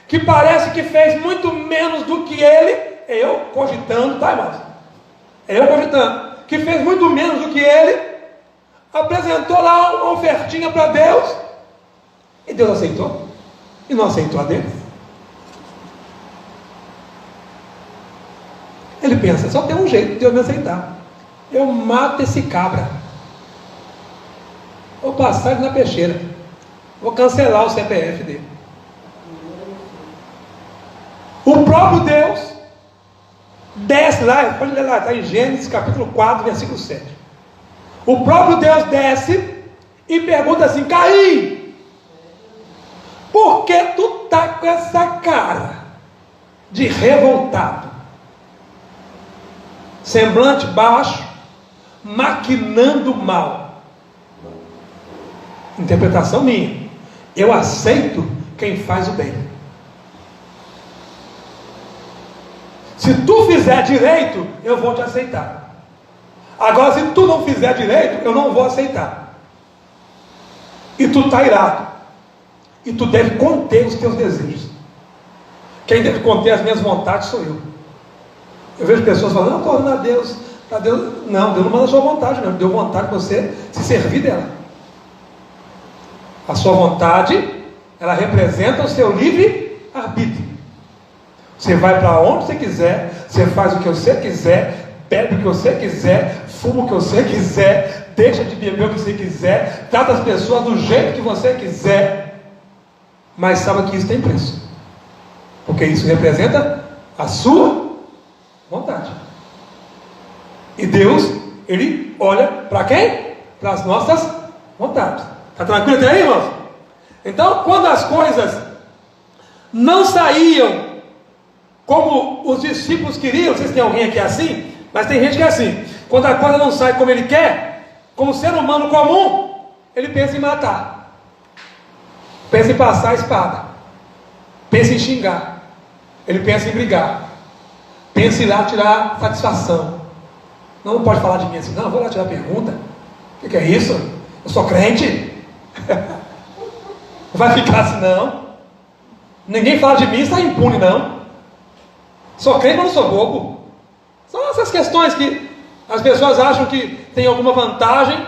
que parece que fez muito menos do que ele, eu cogitando, tá, irmãos? Eu cogitando, que fez muito menos do que ele, apresentou lá uma ofertinha para Deus, e Deus aceitou, e não aceitou a dele. Ele pensa: só tem um jeito de Deus me aceitar, eu mato esse cabra, vou passar ele na peixeira, vou cancelar o CPF dele. O próprio Deus desce lá, pode ler lá, está em Gênesis capítulo 4, versículo 7. O próprio Deus desce e pergunta assim: Caim, por que tu está com essa cara de revoltado? Semblante baixo, maquinando mal. Interpretação minha. Eu aceito quem faz o bem. Se tu fizer direito, eu vou te aceitar. Agora, se tu não fizer direito, eu não vou aceitar. E tu está irado. E tu deve conter os teus desejos. Quem deve conter as minhas vontades sou eu. Eu vejo pessoas falando: não, estou orando a Deus, para Deus. Não, Deus não manda a sua vontade, não. Deu vontade de você se servir dela. A sua vontade, ela representa o seu livre-arbítrio. Você vai para onde você quiser, você faz o que você quiser, bebe o que você quiser, fuma o que você quiser, deixa de beber o que você quiser, trata as pessoas do jeito que você quiser, mas saiba que isso tem preço, porque isso representa a sua vontade. E Deus, Ele olha para quem? Para as nossas vontades. Está tranquilo até aí, irmãos? Então, quando as coisas não saíam como os discípulos queriam, vocês têm alguém aqui assim? Mas tem gente que é assim: quando a coisa não sai como ele quer, como ser humano comum, ele pensa em matar, pensa em passar a espada, pensa em xingar, ele pensa em brigar, pensa em ir lá tirar satisfação. Não pode falar de mim assim: não, vou lá tirar pergunta. O que é isso? Eu sou crente. Não vai ficar assim não. Ninguém fala de mim, está impune não. Sou crente, mas não sou bobo. São essas questões que as pessoas acham que tem alguma vantagem,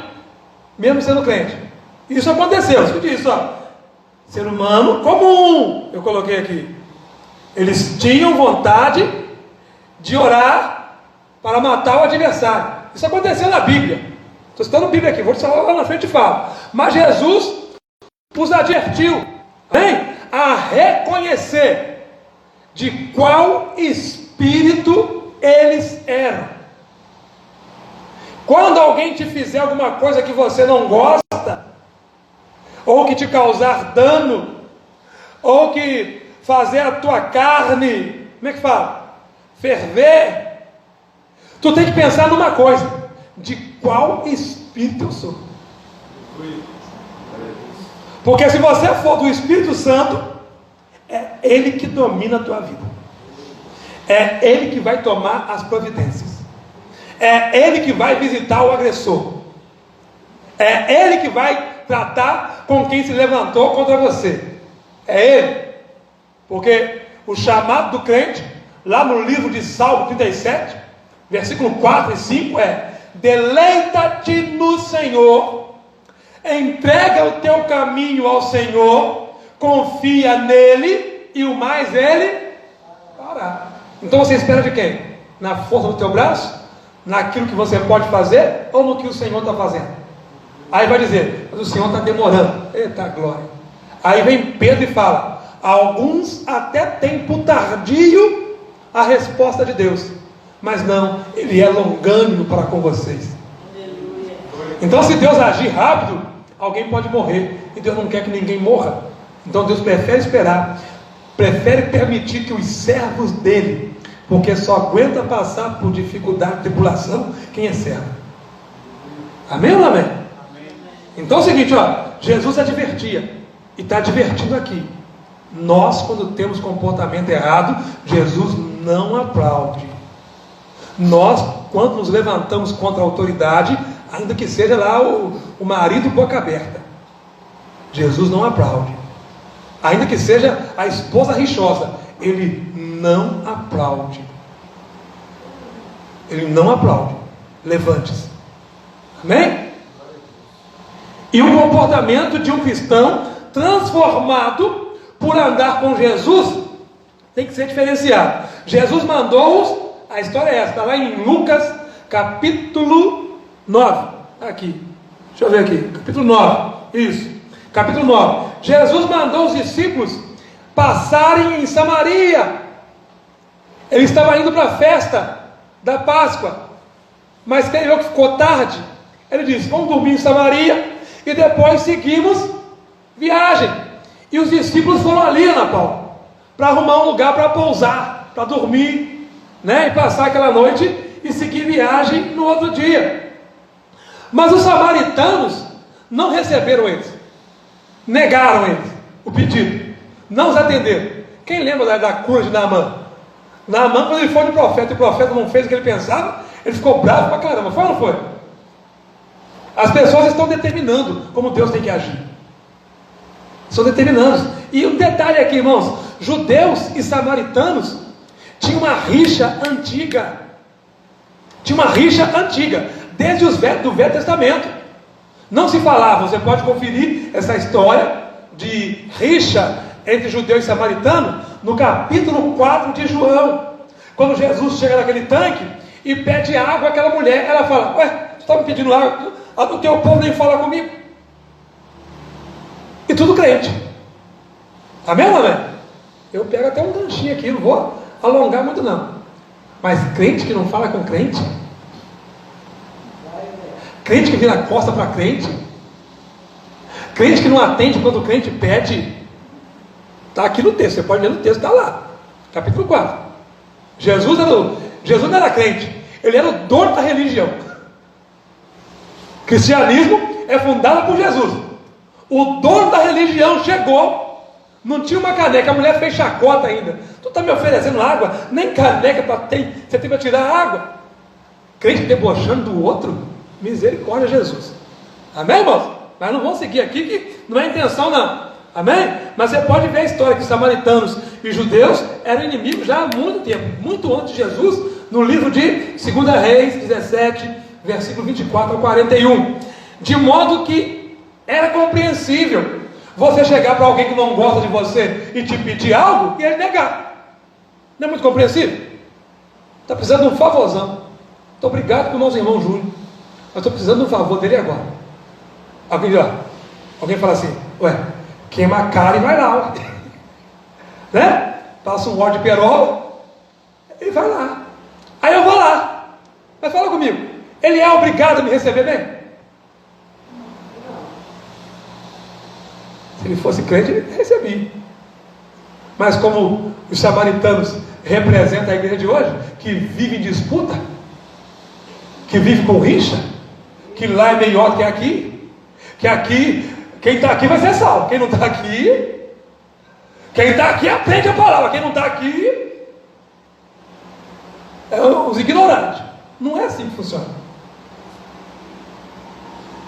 mesmo sendo crente. Isso aconteceu, isso que diz, ó. Ser humano comum, eu coloquei aqui. Eles tinham vontade de orar para matar o adversário. Isso aconteceu na Bíblia. Estou citando a Bíblia aqui, vou te falar lá na frente e falo. Mas Jesus os advertiu, amém? A reconhecer de qual espírito eles eram. Quando alguém te fizer alguma coisa que você não gosta, ou que te causar dano, ou que fazer a tua carne, como é que fala? Ferver, tu tem que pensar numa coisa: de qual espírito eu sou? Porque se você for do Espírito Santo, é Ele que domina a tua vida, é Ele que vai tomar as providências, é Ele que vai visitar o agressor, é Ele que vai tratar com quem se levantou contra você, é Ele. Porque o chamado do crente, lá no livro de Salmo 37, versículo 4 e 5 é: deleita-te no Senhor, entrega o teu caminho ao Senhor, confia nele e o mais ele fará. Então você espera de quem? Na força do teu braço? Naquilo que você pode fazer? Ou no que o Senhor está fazendo? Aí vai dizer: mas o Senhor está demorando. Eita glória. Aí vem Pedro e fala: alguns até têm por tardio a resposta de Deus, mas não, Ele é longânimo para com vocês. Então se Deus agir rápido, alguém pode morrer, e Deus não quer que ninguém morra. Então Deus prefere esperar, prefere permitir que os servos dele, porque só aguenta passar por dificuldade, tribulação, quem é servo. Amém ou não amém? Então é o seguinte, ó, Jesus advertia, e está advertindo aqui. Nós, quando temos comportamento errado, Jesus não aplaude. Nós, quando nos levantamos contra a autoridade, ainda que seja lá o marido boca aberta, Jesus não aplaude. Ainda que seja a esposa rixosa, Ele não aplaude. Ele não aplaude. Levante-se. Amém? E o comportamento de um cristão transformado por andar com Jesus tem que ser diferenciado. Jesus mandou-os, a história é essa, está lá em Lucas capítulo 9, aqui, deixa eu ver aqui, capítulo 9, isso, capítulo 9, Jesus mandou os discípulos passarem em Samaria. Ele estava indo para a festa da Páscoa, mas creio que ficou tarde. Ele disse: vamos dormir em Samaria e depois seguimos viagem. E os discípulos foram ali, Ana Paula, para arrumar um lugar para pousar, para dormir, né? E passar aquela noite e seguir viagem no outro dia. Mas os samaritanos não receberam eles, negaram eles o pedido, não os atenderam. Quem lembra da cura de Naamã? Naamã, quando ele foi no profeta e o profeta não fez o que ele pensava, ele ficou bravo pra caramba. Foi ou não foi? As pessoas estão determinando como Deus tem que agir. São determinantes. E um detalhe aqui, irmãos: judeus e samaritanos tinham uma rixa antiga. Tinha uma rixa antiga, desde do Velho Testamento. Não se falava, você pode conferir essa história de rixa entre judeu e samaritano no capítulo 4 de João. Quando Jesus chega naquele tanque e pede água àquela mulher, ela fala: ué, você está me pedindo água? O teu povo nem fala comigo. E tudo crente. Amém ou não amém? Eu pego até um ganchinho aqui, não vou alongar muito não. Mas crente que não fala com crente, crente que vira a costa para crente, crente que não atende quando o crente pede, está aqui no texto, você pode ler no texto, está lá, capítulo 4. Jesus não era crente, ele era o dono da religião. O cristianismo é fundado por Jesus. O dono da religião chegou, não tinha uma caneca, a mulher fez chacota ainda. Tu está me oferecendo água? Nem caneca você tem para tirar água. Crente debochando do outro, misericórdia, Jesus. Amém, irmãos? Mas não vamos seguir aqui, que não é intenção não. Amém? Mas você pode ver a história que os samaritanos e judeus eram inimigos já há muito tempo. Muito antes de Jesus no livro de 2 Reis 17, versículo 24 ao 41. De modo que era compreensível você chegar para alguém que não gosta de você e te pedir algo e ele negar. Não é muito compreensível? Está precisando de um favorzão. Muito obrigado por nosso irmão Júlio, mas estou precisando de um favor dele agora. Alguém fala assim: ué, queima a cara e vai lá, né? Passa um óleo de perola e vai lá. Aí eu vou lá. Mas fala comigo, ele é obrigado a me receber bem? Se ele fosse crente, ele recebia. Mas como os samaritanos representam a igreja de hoje, que vive em disputa, que vive com rixa, que lá é melhor que aqui, quem está aqui vai ser salvo, quem não está aqui, aprende a palavra, quem não está aqui é os ignorantes. Não é assim que funciona.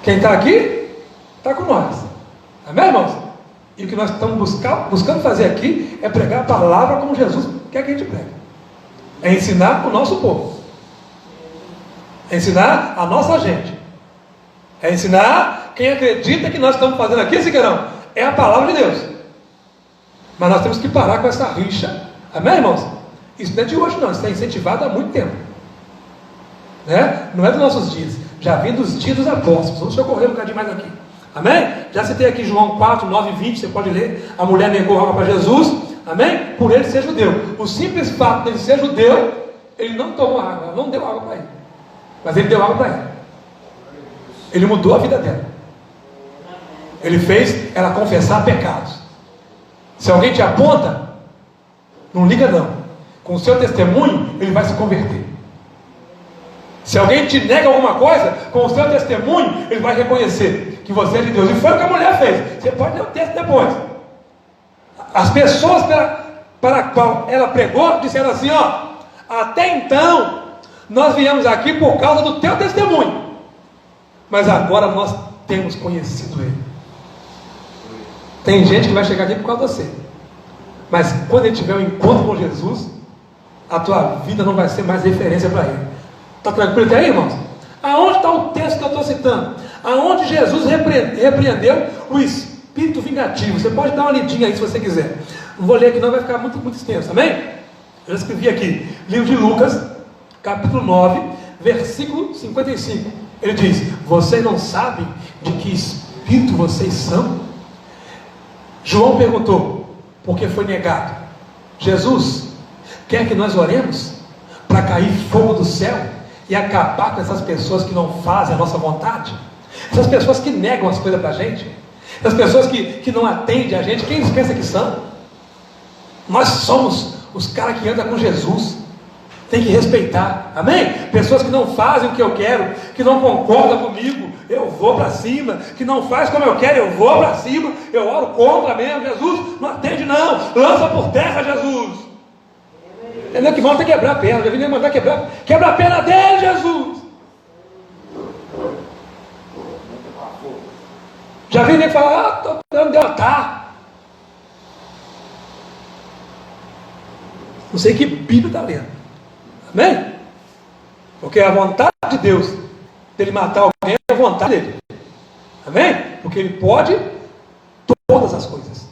Quem está aqui está com nós, amém, irmãos? E o que nós estamos buscando fazer aqui é pregar a palavra como Jesus quer que a gente pregue. É ensinar o nosso povo, é ensinar a nossa gente, é ensinar quem acredita que nós estamos fazendo aqui, Siqueirão, é a palavra de Deus. Mas nós temos que parar com essa rixa, amém, irmãos? Isso não é de hoje não, isso é incentivado há muito tempo, né? Não é dos nossos dias, já vem dos dias dos apóstolos. Vamos socorrer um bocadinho mais aqui, amém? Já citei aqui João 4, 9 e 20, você pode ler. A mulher negou água para Jesus, amém? Por ele ser judeu. O simples fato de ele ser judeu, ele não tomou água, não deu água para ele, mas ele deu água para ela. Ele mudou a vida dela, ele fez ela confessar pecados. Se alguém te aponta, não liga não, com o seu testemunho ele vai se converter. Se alguém te nega alguma coisa, com o seu testemunho ele vai reconhecer que você é de Deus. E foi o que a mulher fez. Você pode ler o texto depois. As pessoas para a qual ela pregou disseram assim: ó, até então nós viemos aqui por causa do teu testemunho, mas agora nós temos conhecido ele. Tem gente que vai chegar aqui por causa de você, mas quando ele tiver um encontro com Jesus, a tua vida não vai ser mais referência para ele. Está tranquilo até aí, irmãos? Aonde está o texto que eu estou citando? Aonde Jesus repreendeu o espírito vingativo? Você pode dar uma lidinha aí se você quiser. Não vou ler aqui não, vai ficar muito, muito extenso, amém? Eu escrevi aqui, livro de Lucas, capítulo 9, versículo 55. Ele diz: vocês não sabem de que espírito vocês são? João perguntou, porque foi negado. Jesus quer que nós oremos para cair fogo do céu e acabar com essas pessoas que não fazem a nossa vontade, essas pessoas que negam as coisas para a gente, essas pessoas que não atendem a gente. Quem eles pensam que são? Nós somos os caras que andam com Jesus, tem que respeitar, amém? Pessoas que não fazem o que eu quero, que não concordam comigo, eu vou para cima. Que não faz como eu quero, eu vou para cima. Eu oro contra mesmo. Jesus, não atende não, lança por terra, Jesus. Entendeu? Que volta a quebrar a perna. Já vi nem mandar quebrar a perna dele, Jesus. Já vi nem falar: estou dando de matar. Não sei que Bíblia está lendo, amém? Porque a vontade de Deus dele matar alguém é a vontade dele, amém? Porque ele pode todas as coisas,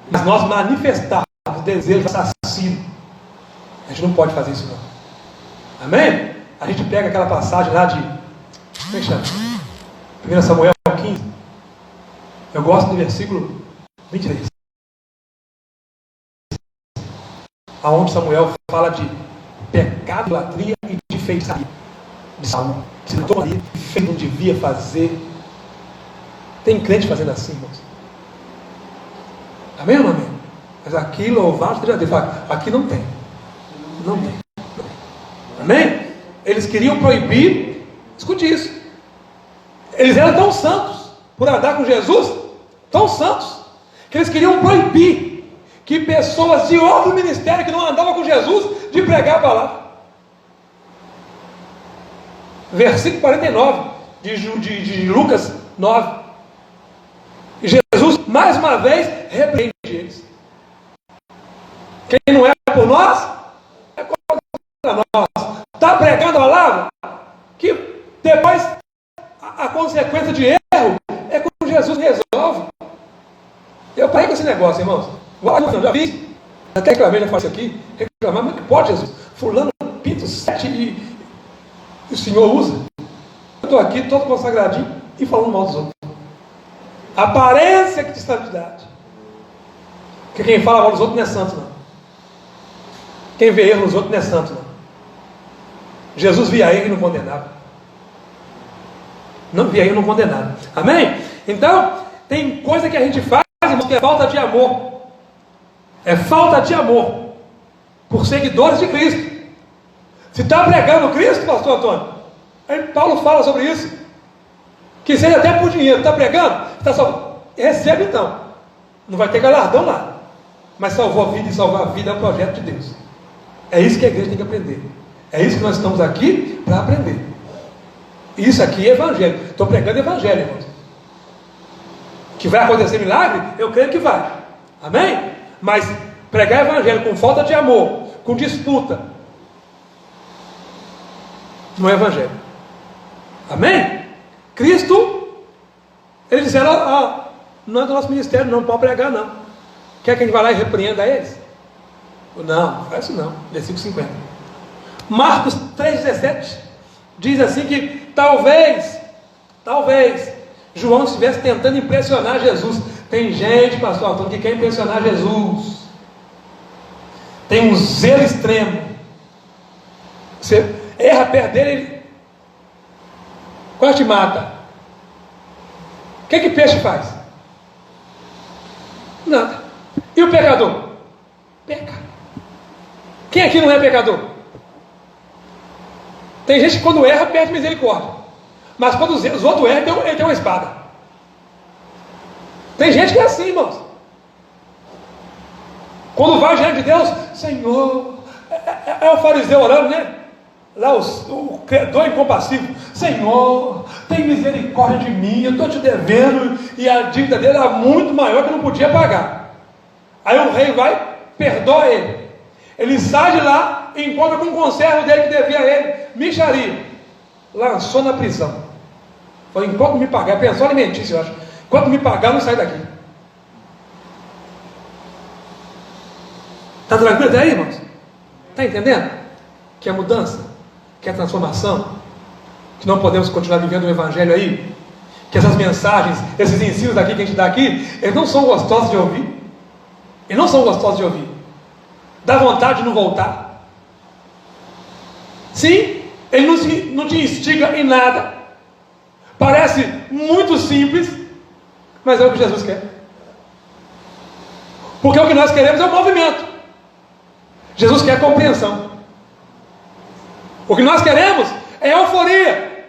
mas nós manifestarmos desejos assassinos, a gente não pode fazer isso não, amém? A gente pega aquela passagem lá de, como é que chama? 1 Samuel 15, eu gosto do versículo 23, aonde Samuel fala de pecado, idolatria e de feitiçaria de Saul. Se não tomaria, fez, não devia fazer. Tem crente fazendo assim, irmãos. Amém ou não amém? Mas aqui, louvado seja Deus. Aqui não tem. Não tem. Amém? Eles queriam proibir. Escute isso. Eles eram tão santos por andar com Jesus, tão santos, que eles queriam proibir que pessoas de outro ministério que não andavam com Jesus, de pregar a palavra. Versículo 49 de Lucas 9. E Jesus mais uma vez repreende eles. Quem não é por nós, é contra nós. Eu parei com esse negócio, irmãos. Eu já fiz. Até reclamei, já falei isso aqui. Reclamar, mas que pode, Jesus? Fulano pinta 7 e o Senhor usa. Eu estou aqui todo consagradinho e falando mal dos outros. Aparência de santidade. Porque quem fala mal dos outros não é santo, não. Quem vê erro nos outros não é santo, não. Jesus via erro e não condenava. Não via erro e não condenava. Amém? Então, tem coisa que a gente faz, irmãos, que é falta de amor. É falta de amor por seguidores de Cristo. Se está pregando Cristo, pastor Antônio, aí Paulo fala sobre isso. Que seja até por dinheiro. Está pregando? Tá só... Recebe então. Não vai ter galardão lá. Mas salvou a vida, e salvar a vida é um projeto de Deus. É isso que a igreja tem que aprender. É isso que nós estamos aqui para aprender. Isso aqui é evangelho. Estou pregando evangelho, irmãos. Que vai acontecer milagre? Eu creio que vai. Amém? Mas pregar evangelho com falta de amor, com disputa, não é evangelho. Amém? Cristo, eles disseram, não é do nosso ministério, não pode pregar, não. Quer que a gente vá lá e repreenda eles? Não, faz isso não. Versículo 50. Marcos 3,17 diz assim que talvez João estivesse tentando impressionar Jesus. Tem gente, pastor Antônio, que quer impressionar Jesus. Tem um zelo extremo. Você erra perto dele, ele quase te mata. O que peixe faz? Nada. E o pecador? Peca. Quem aqui não é pecador? Tem gente que quando erra perde misericórdia. Mas quando os outros erram, ele tem uma espada. Tem gente que é assim, irmãos. Quando vai diante de Deus, Senhor, é o fariseu orando, né? Lá o credor incompassivo, Senhor, tem misericórdia de mim, eu estou te devendo, e a dívida dele era muito maior que eu não podia pagar. Aí o rei vai, perdoa ele. Ele sai de lá e encontra com um conservo dele que devia a ele mixaria. Lançou na prisão. Falou, enquanto me pagar, pensou alimentício, eu acho. Enquanto me pagar, eu não saio daqui. Está tranquilo até aí, irmãos? Está entendendo? Que é mudança, que é transformação, que não podemos continuar vivendo o evangelho aí, que essas mensagens, esses ensinos aqui que a gente dá aqui, eles não são gostosos de ouvir. Eles não são gostosos de ouvir. Dá vontade de não voltar. Sim, ele não te instiga em nada. Parece muito simples, mas é o que Jesus quer. Porque o que nós queremos é o movimento. Jesus quer compreensão. O que nós queremos é euforia.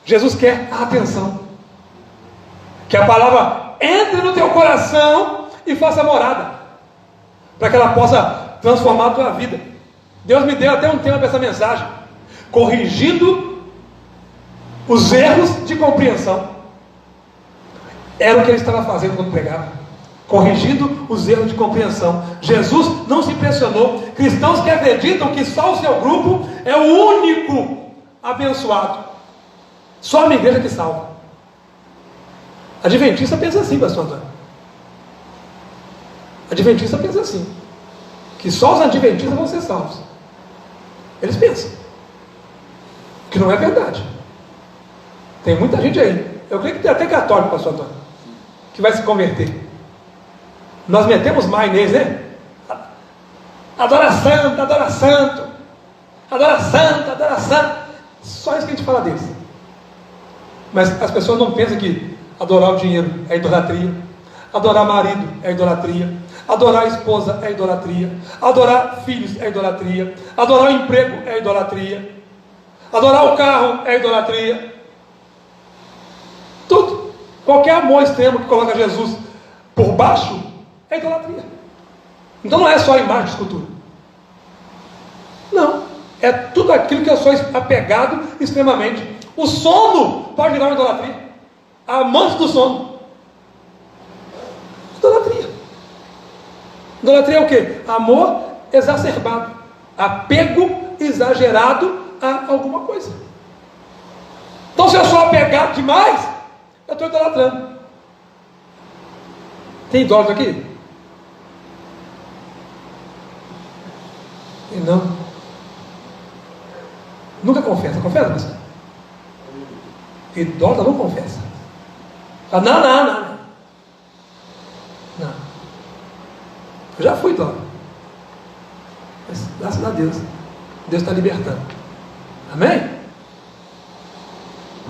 Jesus quer a atenção. Que a palavra entre no teu coração e faça morada, para que ela possa transformar a tua vida. Deus me deu até um tema para essa mensagem: corrigindo os erros de compreensão. Era o que ele estava fazendo quando pregava, corrigindo os erros de compreensão. Jesus não se impressionou. Cristãos que acreditam que só o seu grupo é o único abençoado, só a minha igreja que salva. Adventista pensa assim, pastor Antônio. Adventista pensa assim, que só os adventistas vão ser salvos. Eles pensam que não é verdade. Tem muita gente aí, eu creio que tem até católico, pastor Antônio, que vai se converter. Nós metemos mais neles, né? Adora santo, adora santo, adora santo, adora santo. Só isso que a gente fala deles. Mas as pessoas não pensam que adorar o dinheiro é idolatria, adorar marido é idolatria, adorar a esposa é idolatria, adorar filhos é idolatria, adorar o emprego é idolatria, adorar o carro é idolatria. Tudo. Qualquer amor extremo que coloca Jesus por baixo é idolatria. Então não é só a imagem de escultura. Não. É tudo aquilo que eu sou apegado extremamente. O sono pode virar uma idolatria. Amante do sono. Idolatria. Idolatria é o quê? Amor exacerbado. Apego exagerado a alguma coisa. Então se eu sou apegado demais, eu estou idolatrando. Tem idólatra aqui? Tem não? Nunca confessa, pastor? Idólatra não confessa. Fala, não. Eu já fui idólatra. Mas graças a Deus, Deus está libertando. Amém?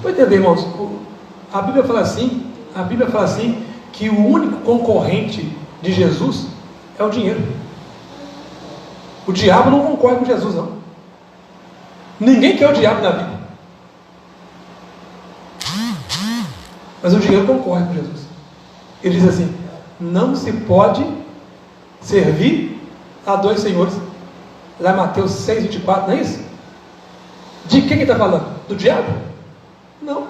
Vou entender, irmãos. A Bíblia fala assim, que o único concorrente de Jesus é o dinheiro. O diabo não concorre com Jesus, não. Ninguém quer o diabo na Bíblia. Mas o dinheiro concorre com Jesus. Ele diz assim: não se pode servir a dois senhores. Lá em Mateus 6,24, não é isso? De quem que está falando? Do diabo? Não.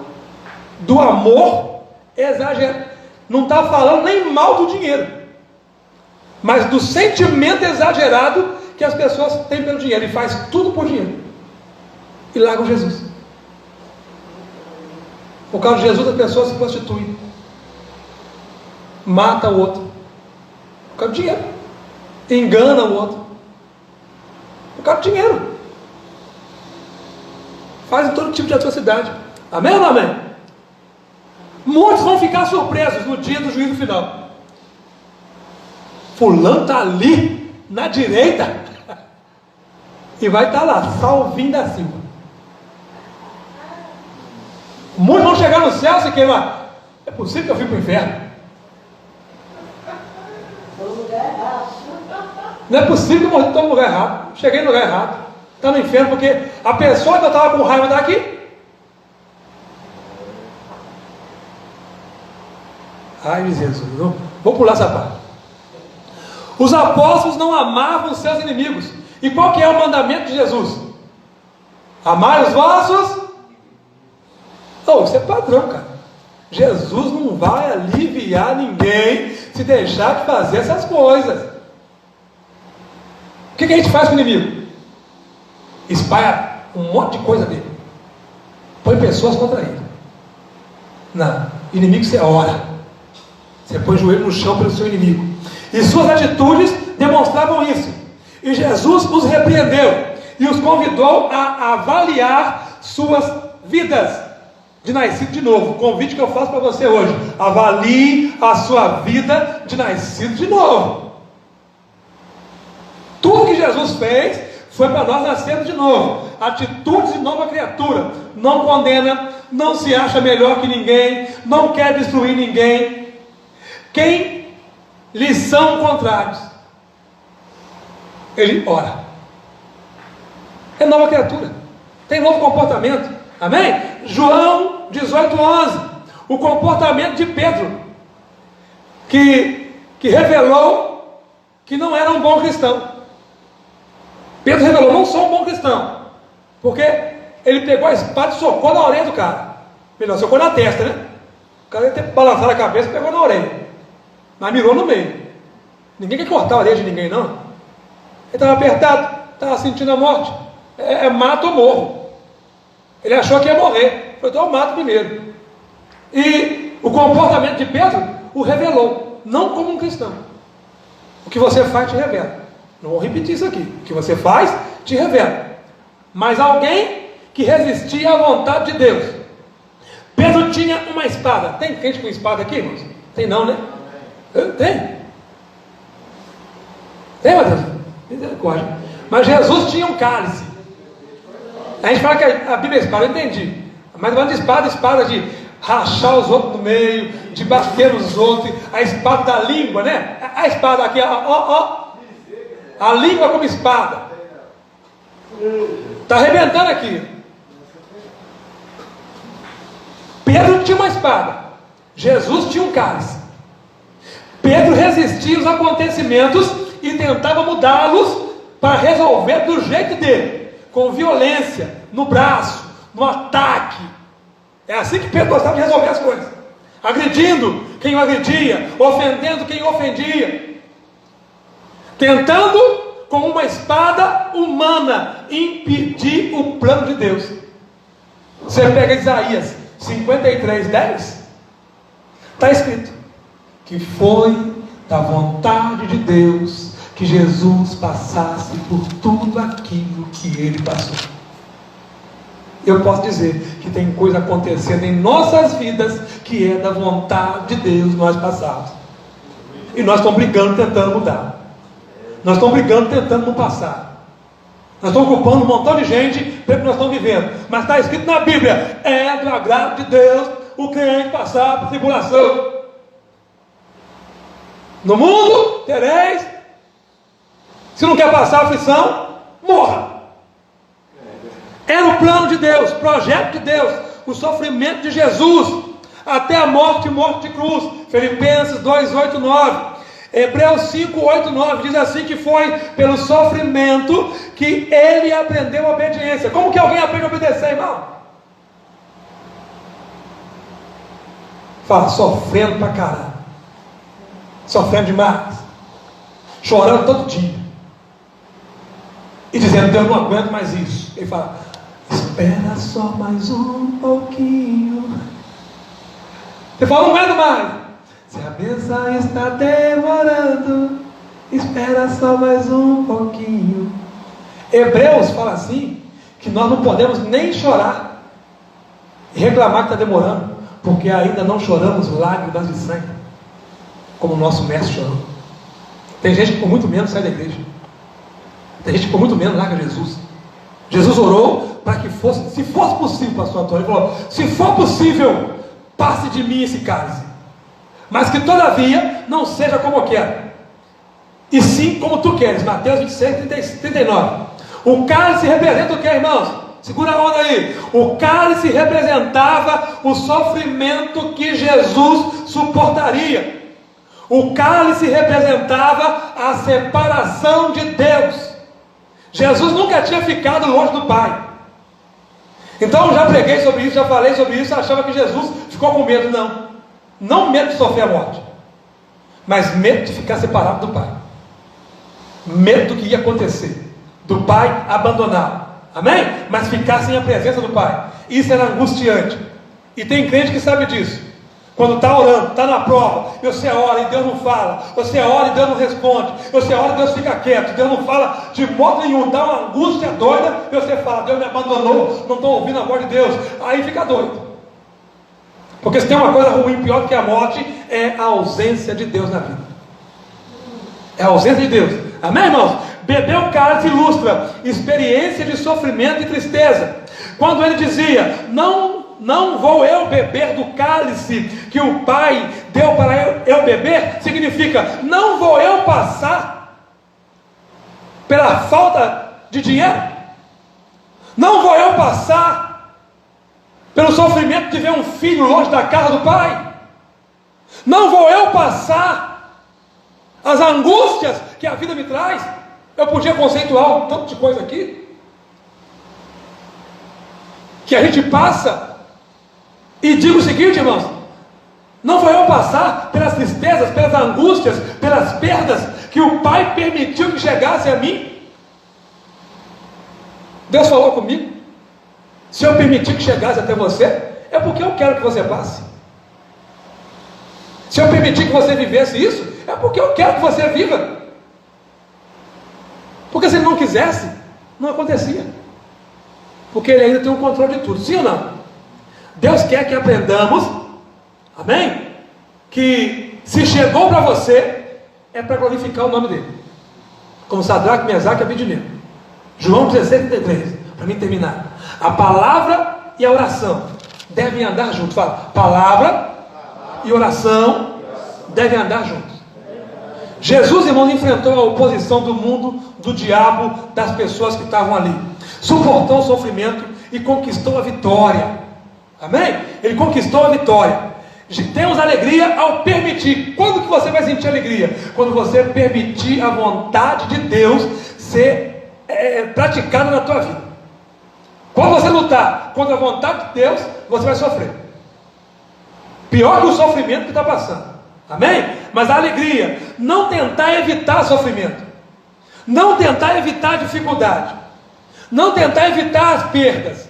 Do amor exagerado. Não está falando nem mal do dinheiro, mas do sentimento exagerado que as pessoas têm pelo dinheiro. E faz tudo por dinheiro. E largam Jesus. Por causa de Jesus, as pessoas se prostituem. Mata o outro. Por causa do dinheiro. Engana o outro. Por causa do dinheiro. Fazem todo tipo de atrocidade. Amém ou não amém? Muitos vão ficar surpresos no dia do juízo final. Fulano está ali, na direita, e vai estar lá, Salvinho da Silva. Muitos vão chegar no céu e se queimar. É possível que eu fique para o inferno? Não é possível que eu estou no lugar errado. Cheguei no lugar errado. Está no inferno porque a pessoa que eu estava com raiva está aqui. Ai, Jesus, não. Vou pular essa parte. Os apóstolos não amavam os seus inimigos. E qual que é o mandamento de Jesus? Amai os vossos. Oh, isso é padrão, cara. Jesus não vai aliviar ninguém se deixar de fazer essas coisas. O que a gente faz com o inimigo? Espalha um monte de coisa dele. Põe pessoas contra ele. Não, inimigo você ora. Você põe o joelho no chão pelo seu inimigo. E suas atitudes demonstravam isso. E Jesus os repreendeu e os convidou a avaliar suas vidas de nascido de novo. O convite que eu faço para você hoje: avalie a sua vida de nascido de novo. Tudo que Jesus fez foi para nós nascermos de novo. Atitudes de nova criatura. Não condena, não se acha melhor que ninguém, não quer destruir ninguém. Quem lhes são contrários, ele ora. É nova criatura, tem novo comportamento. Amém? João 18:11, o comportamento de Pedro, que revelou que não era um bom cristão. Pedro revelou: não sou um bom cristão, porque ele pegou a espada e socou na orelha do cara. Melhor, socou na testa, né? O cara ia ter balançado a cabeça e pegou na orelha, mas mirou no meio. Ninguém quer cortar a orelha de ninguém, não. Ele estava apertado, estava sentindo a morte. Mato ou morro. Ele achou que ia morrer. Foi: então eu mato primeiro. E o comportamento de Pedro o revelou, não como um cristão. O que você faz te revela. Não vou repetir isso aqui. O que você faz te revela. Mas alguém que resistia à vontade de Deus. Pedro tinha uma espada. Tem crente com espada aqui, irmãos? Tem não, né? Tem? Tem, Mateus? Misericórdia. Mas Jesus tinha um cálice. A gente fala que a Bíblia é espada, eu entendi. Mas não é de espada de rachar os outros no meio, de bater nos outros. A espada da língua, né? A espada aqui, ó. A língua como espada. Está arrebentando aqui. Pedro tinha uma espada. Jesus tinha um cálice. Pedro resistia aos acontecimentos e tentava mudá-los para resolver do jeito dele, com violência, no braço, no ataque. É assim que Pedro gostava de resolver as coisas: agredindo quem o agredia, ofendendo quem o ofendia, tentando com uma espada humana impedir o plano de Deus. Você pega Isaías 53:10, está escrito que foi da vontade de Deus que Jesus passasse por tudo aquilo que ele passou. Eu posso dizer que tem coisa acontecendo em nossas vidas que é da vontade de Deus nós passarmos. E nós estamos brigando, tentando mudar. Nós estamos brigando, tentando não passar. Nós estamos ocupando um montão de gente pelo que nós estamos vivendo. Mas está escrito na Bíblia: é do agrado de Deus o crente passar por tribulação. No mundo tereis. Se não quer passar aflição, morra. Era o plano de Deus, projeto de Deus, o sofrimento de Jesus, até a morte e morte de cruz. Filipenses 2, 8, 9. Hebreus 5, 8, 9 diz assim: que foi pelo sofrimento que ele aprendeu a obediência. Como que alguém aprende a obedecer, irmão? Fala, sofrendo pra caramba, sofrendo demais, chorando todo dia, e dizendo: Deus, não aguento mais isso. Ele fala: espera só mais um pouquinho. Você fala: não aguento mais. Se a bênção está demorando, espera só mais um pouquinho. Hebreus fala assim, que nós não podemos nem chorar e reclamar que está demorando, porque ainda não choramos lágrimas de sangue, como o nosso mestre chorou. Tem gente que por muito menos sai da igreja. Tem gente que por muito menos larga Jesus. Jesus orou para que fosse, se fosse possível, pastor Antônio, ele falou: se for possível, passe de mim esse cálice, mas que todavia não seja como eu quero, e sim como tu queres. Mateus 26, 39. O cálice representa o que, irmãos? Segura a onda aí. O cálice representava o sofrimento que Jesus suportaria. O cálice representava a separação de Deus. Jesus nunca tinha ficado longe do Pai. Então eu já preguei sobre isso, já falei sobre isso. Achava que Jesus ficou com medo. Não medo de sofrer a morte, mas medo de ficar separado do Pai, medo do que ia acontecer, do Pai abandoná-lo. Amém? Mas ficar sem a presença do Pai, isso era angustiante. E tem crente que sabe disso. Quando está orando, está na prova, você ora e Deus não fala, você ora e Deus não responde, você ora e Deus fica quieto, Deus não fala de modo nenhum, dá uma angústia doida, e você fala: Deus me abandonou, não estou ouvindo a voz de Deus. Aí fica doido. Porque se tem uma coisa ruim, pior do que a morte, é a ausência de Deus na vida. É a ausência de Deus. Amém, irmãos? Beber o cálice ilustra experiência de sofrimento e tristeza. Quando ele dizia: não vou eu beber do cálice que o Pai deu para eu beber, significa: não vou eu passar pela falta de dinheiro, não vou eu passar pelo sofrimento de ver um filho longe da casa do Pai, não vou eu passar as angústias que a vida me traz. Eu podia conceituar um tanto de coisa aqui que a gente passa, e digo o seguinte, irmãos: não vou eu passar pelas tristezas, pelas angústias, pelas perdas que o Pai permitiu que chegasse a mim. Deus falou comigo: se eu permitir que chegasse até você, é porque eu quero que você passe. Se eu permitir que você vivesse isso, é porque eu quero que você viva. Porque se ele não quisesse, não acontecia. Porque ele ainda tem o controle de tudo. Sim ou não? Deus quer que aprendamos, amém? Que se chegou para você, é para glorificar o nome dele. Como Sadraque, Mesaque e Abednego. João 16:33, para mim terminar. A palavra e a oração devem andar juntos. Fala: palavra e oração devem andar juntos. Jesus, irmãos, enfrentou a oposição do mundo, do diabo, das pessoas que estavam ali. Suportou o sofrimento e conquistou a vitória. Amém? Ele conquistou a vitória. Temos alegria ao permitir. Quando que você vai sentir alegria? Quando você permitir a vontade de Deus ser praticada na tua vida. Quando você lutar contra a vontade de Deus, você vai sofrer. Pior que o sofrimento que está passando. Amém? Mas a alegria, não tentar evitar sofrimento, não tentar evitar dificuldade, não tentar evitar as perdas,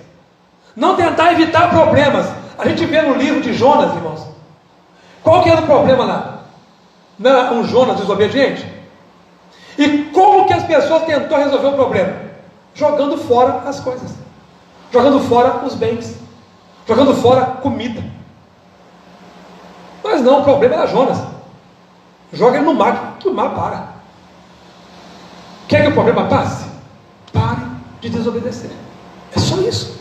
não tentar evitar problemas. A gente vê no livro de Jonas, irmãos, qual que era o problema lá? Não era um Jonas desobediente? E como que as pessoas tentou resolver o problema? Jogando fora as coisas, jogando fora os bens, jogando fora comida. Mas não, o problema era Jonas. Joga ele no mar, que o mar para. Quer que o problema passe? Pare de desobedecer. É só isso.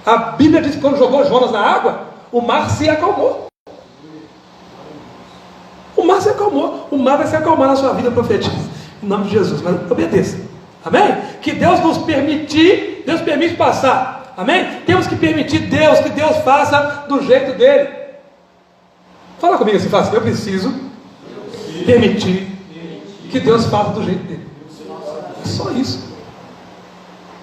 A Bíblia diz que quando jogou Jonas na água, o mar se acalmou. O mar se acalmou. O mar vai se acalmar na sua vida, profetiza. Em nome de Jesus. Mas obedeça. Amém? Que Deus nos permitir, Deus permite passar. Amém? Temos que permitir Deus, que Deus faça do jeito dele. Fala comigo assim, fácil. Eu preciso permitir que Deus faça do jeito dele. É só isso.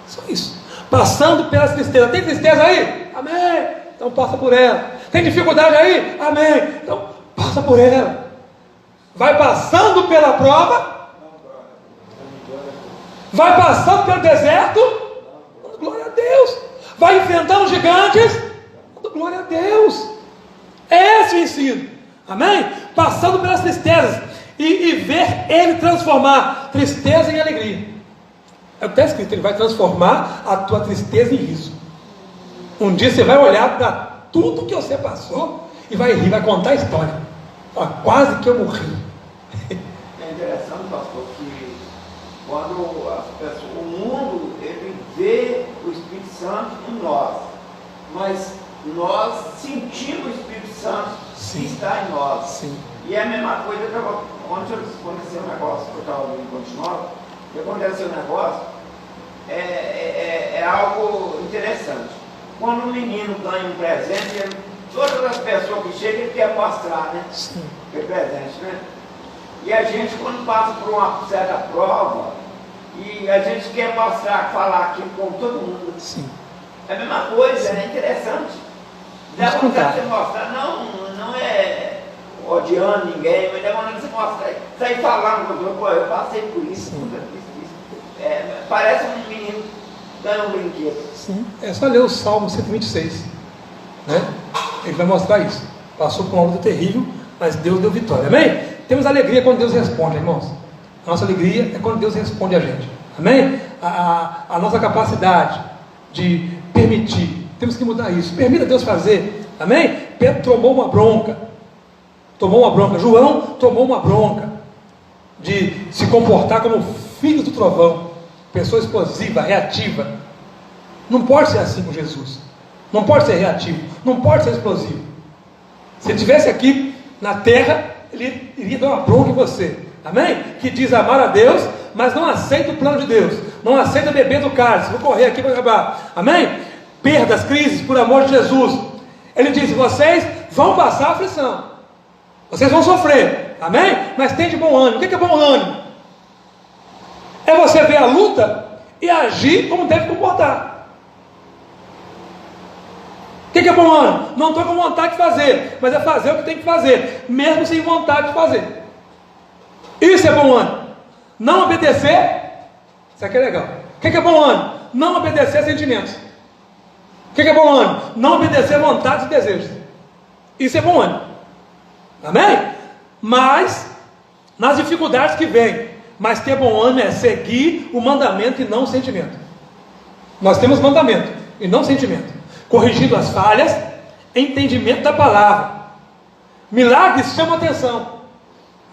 Só isso. Passando pelas tristezas. Tem tristeza aí? Amém. Então passa por ela. Tem dificuldade aí? Amém. Então passa por ela. Vai passando pela prova. Vai passando pelo deserto. Glória a Deus. Vai enfrentando gigantes. Glória a Deus. É esse o ensino. Amém? Passando pelas tristezas. E ver Ele transformar tristeza em alegria. É o que está escrito. Ele vai transformar a tua tristeza em riso. Um dia você vai olhar para tudo que você passou e vai rir, vai contar a história. Ó, quase que eu morri. É interessante, pastor, que quando as pessoas, o mundo, ele vê o Espírito Santo em nós, mas nós sentimos o Espírito Santo que está em nós. Sim. E é a mesma coisa que quando aconteceu um negócio, que eu estava ouvindo continuar, e aconteceu um negócio, é algo interessante. Quando um menino ganha um presente, todas as pessoas que chegam, ele quer mostrar, né? Sim. Que presente, né? E a gente, quando passa por uma certa prova, e a gente quer mostrar, falar aquilo com todo mundo. Sim. É a mesma coisa, é interessante. Dá vontade de você mostrar, não é odiando ninguém, mas dá vontade de você mostrar, sair falando com o outro, pô, eu passei por isso, parece um menino dando um brinquedo. Sim. É só ler o Salmo 126, né? Ele vai mostrar isso. Passou por uma luta terrível, mas Deus deu vitória. Amém? Temos alegria quando Deus responde, irmãos. A nossa alegria é quando Deus responde a gente. Amém? A nossa capacidade de permitir, temos que mudar isso. Permita Deus fazer. Amém? Pedro tomou uma bronca. João tomou uma bronca de se comportar como filho do trovão, pessoa explosiva, reativa. Não pode ser assim com Jesus. Não pode ser reativo. Não pode ser explosivo. Se ele estivesse aqui na terra, ele iria dar uma bronca em você. Amém? Que diz amar a Deus, mas não aceita o plano de Deus. Não aceita beber do cálice. Vou correr aqui para acabar. Amém? Perdas, crises, por amor de Jesus. Ele disse, vocês vão passar aflição. Vocês vão sofrer. Amém? Mas tem de bom ânimo. O que é bom ânimo? É você ver a luta e agir como deve comportar. O que é bom ânimo? Não estou com vontade de fazer, mas é fazer o que tem que fazer, mesmo sem vontade de fazer. Isso é bom ânimo. Não obedecer, isso aqui é legal. O que é bom ânimo? Não obedecer sentimentos. O que é bom ânimo? Não obedecer vontades e desejos. Isso é bom ânimo. Amém? Mas, nas dificuldades que vêm, mas ter bom ânimo é seguir o mandamento e não o sentimento. Nós temos mandamento e não sentimento. Corrigindo as falhas, entendimento da palavra. Milagres chamam atenção.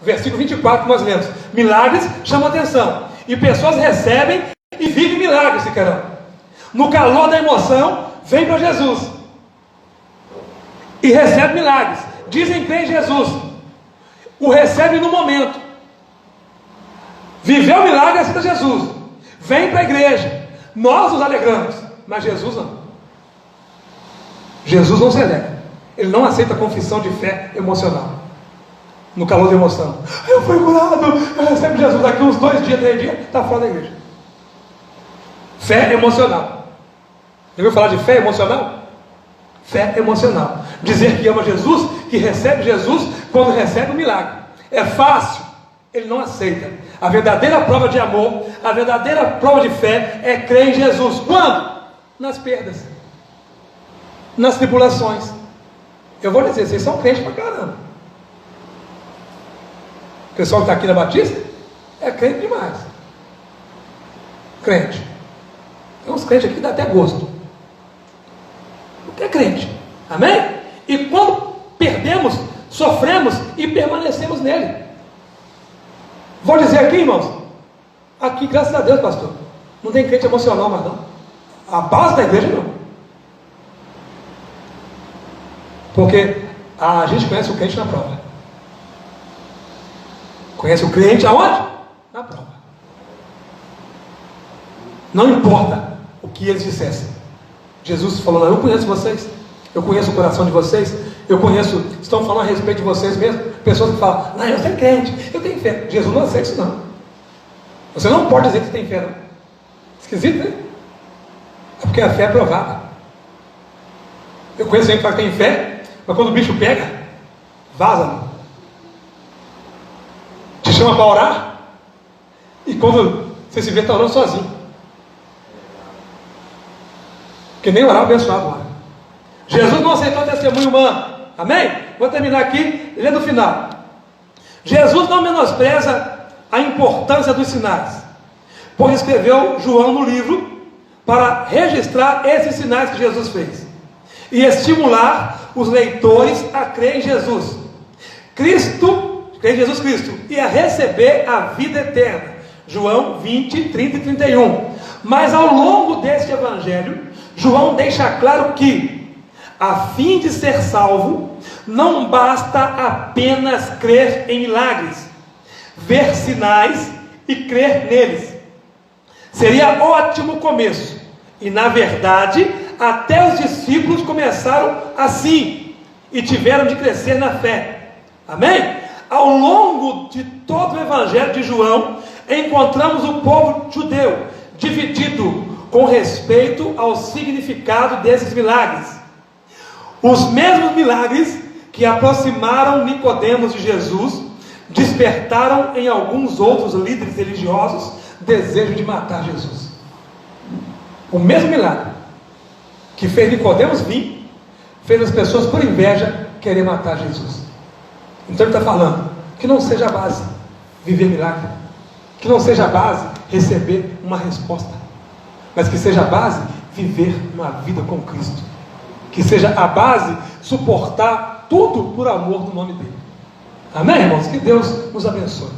Versículo 24 que nós lemos. Milagres chamam atenção. E pessoas recebem e vivem milagres, se querão. No calor da emoção, vem para Jesus. E recebe milagres. Dizem crer em Jesus. O recebe no momento. Viveu o milagre, aceita Jesus. Vem para a igreja. Nós nos alegramos. Mas Jesus não. Jesus não se alegra. Ele não aceita a confissão de fé emocional. No calor da emoção. Eu fui curado. Eu recebo Jesus daqui uns 2 dias, 3 dias. Está fora da igreja. Fé emocional. Já ouviu falar de fé emocional? Fé emocional. Dizer que ama Jesus, que recebe Jesus quando recebe o milagre. É fácil. Ele não aceita. A verdadeira prova de amor, a verdadeira prova de fé é crer em Jesus. Quando? Nas perdas. Nas tribulações. Eu vou dizer, vocês são crentes pra caramba. pessoal que está aqui na Batista é crente demais. Crente. Tem uns crentes aqui que dá até gosto. Porque é crente. Amém? E quando perdemos, sofremos e permanecemos nele. Vou dizer aqui, irmãos, aqui, graças a Deus, pastor, não tem crente emocional mais não. A base da igreja não. Porque a gente conhece o crente na prova. Conhece o crente aonde? Na prova. Não importa o que eles dissessem. Jesus falou, eu conheço vocês, eu conheço o coração de vocês, eu conheço, estão falando a respeito de vocês mesmo. Pessoas que falam, não, eu sou crente, eu tenho fé. Jesus não aceita isso não. Você não pode dizer que você tem fé não. Esquisito, né? É porque a fé é provada. Eu conheço gente que fala que tem fé, mas quando o bicho pega, vaza não. Te chama para orar, e quando você se vê, está orando sozinho. Porque nem orar abençoado ora. Jesus não aceitou testemunho humano. Amém? Vou terminar aqui, lendo o final. Jesus não menospreza a importância dos sinais, pois escreveu João no livro para registrar esses sinais que Jesus fez e estimular os leitores a crer em Jesus Cristo e a receber a vida eterna. João 20, 30 e 31. Mas ao longo deste evangelho, João deixa claro que, a fim de ser salvo, não basta apenas crer em milagres, ver sinais e crer neles. Seria ótimo começo, e na verdade, até os discípulos começaram assim, e tiveram de crescer na fé. Amém? Ao longo de todo o evangelho de João, encontramos o povo judeu dividido com respeito ao significado desses milagres. Os mesmos milagres que aproximaram Nicodemos de Jesus despertaram em alguns outros líderes religiosos desejo de matar Jesus. O mesmo milagre que fez Nicodemos vir, fez as pessoas por inveja querer matar Jesus. Então ele está falando que não seja a base viver milagre, que não seja a base receber uma resposta, mas que seja a base viver uma vida com Cristo, que seja a base suportar tudo por amor do nome dele. Amém, irmãos? Que Deus nos abençoe,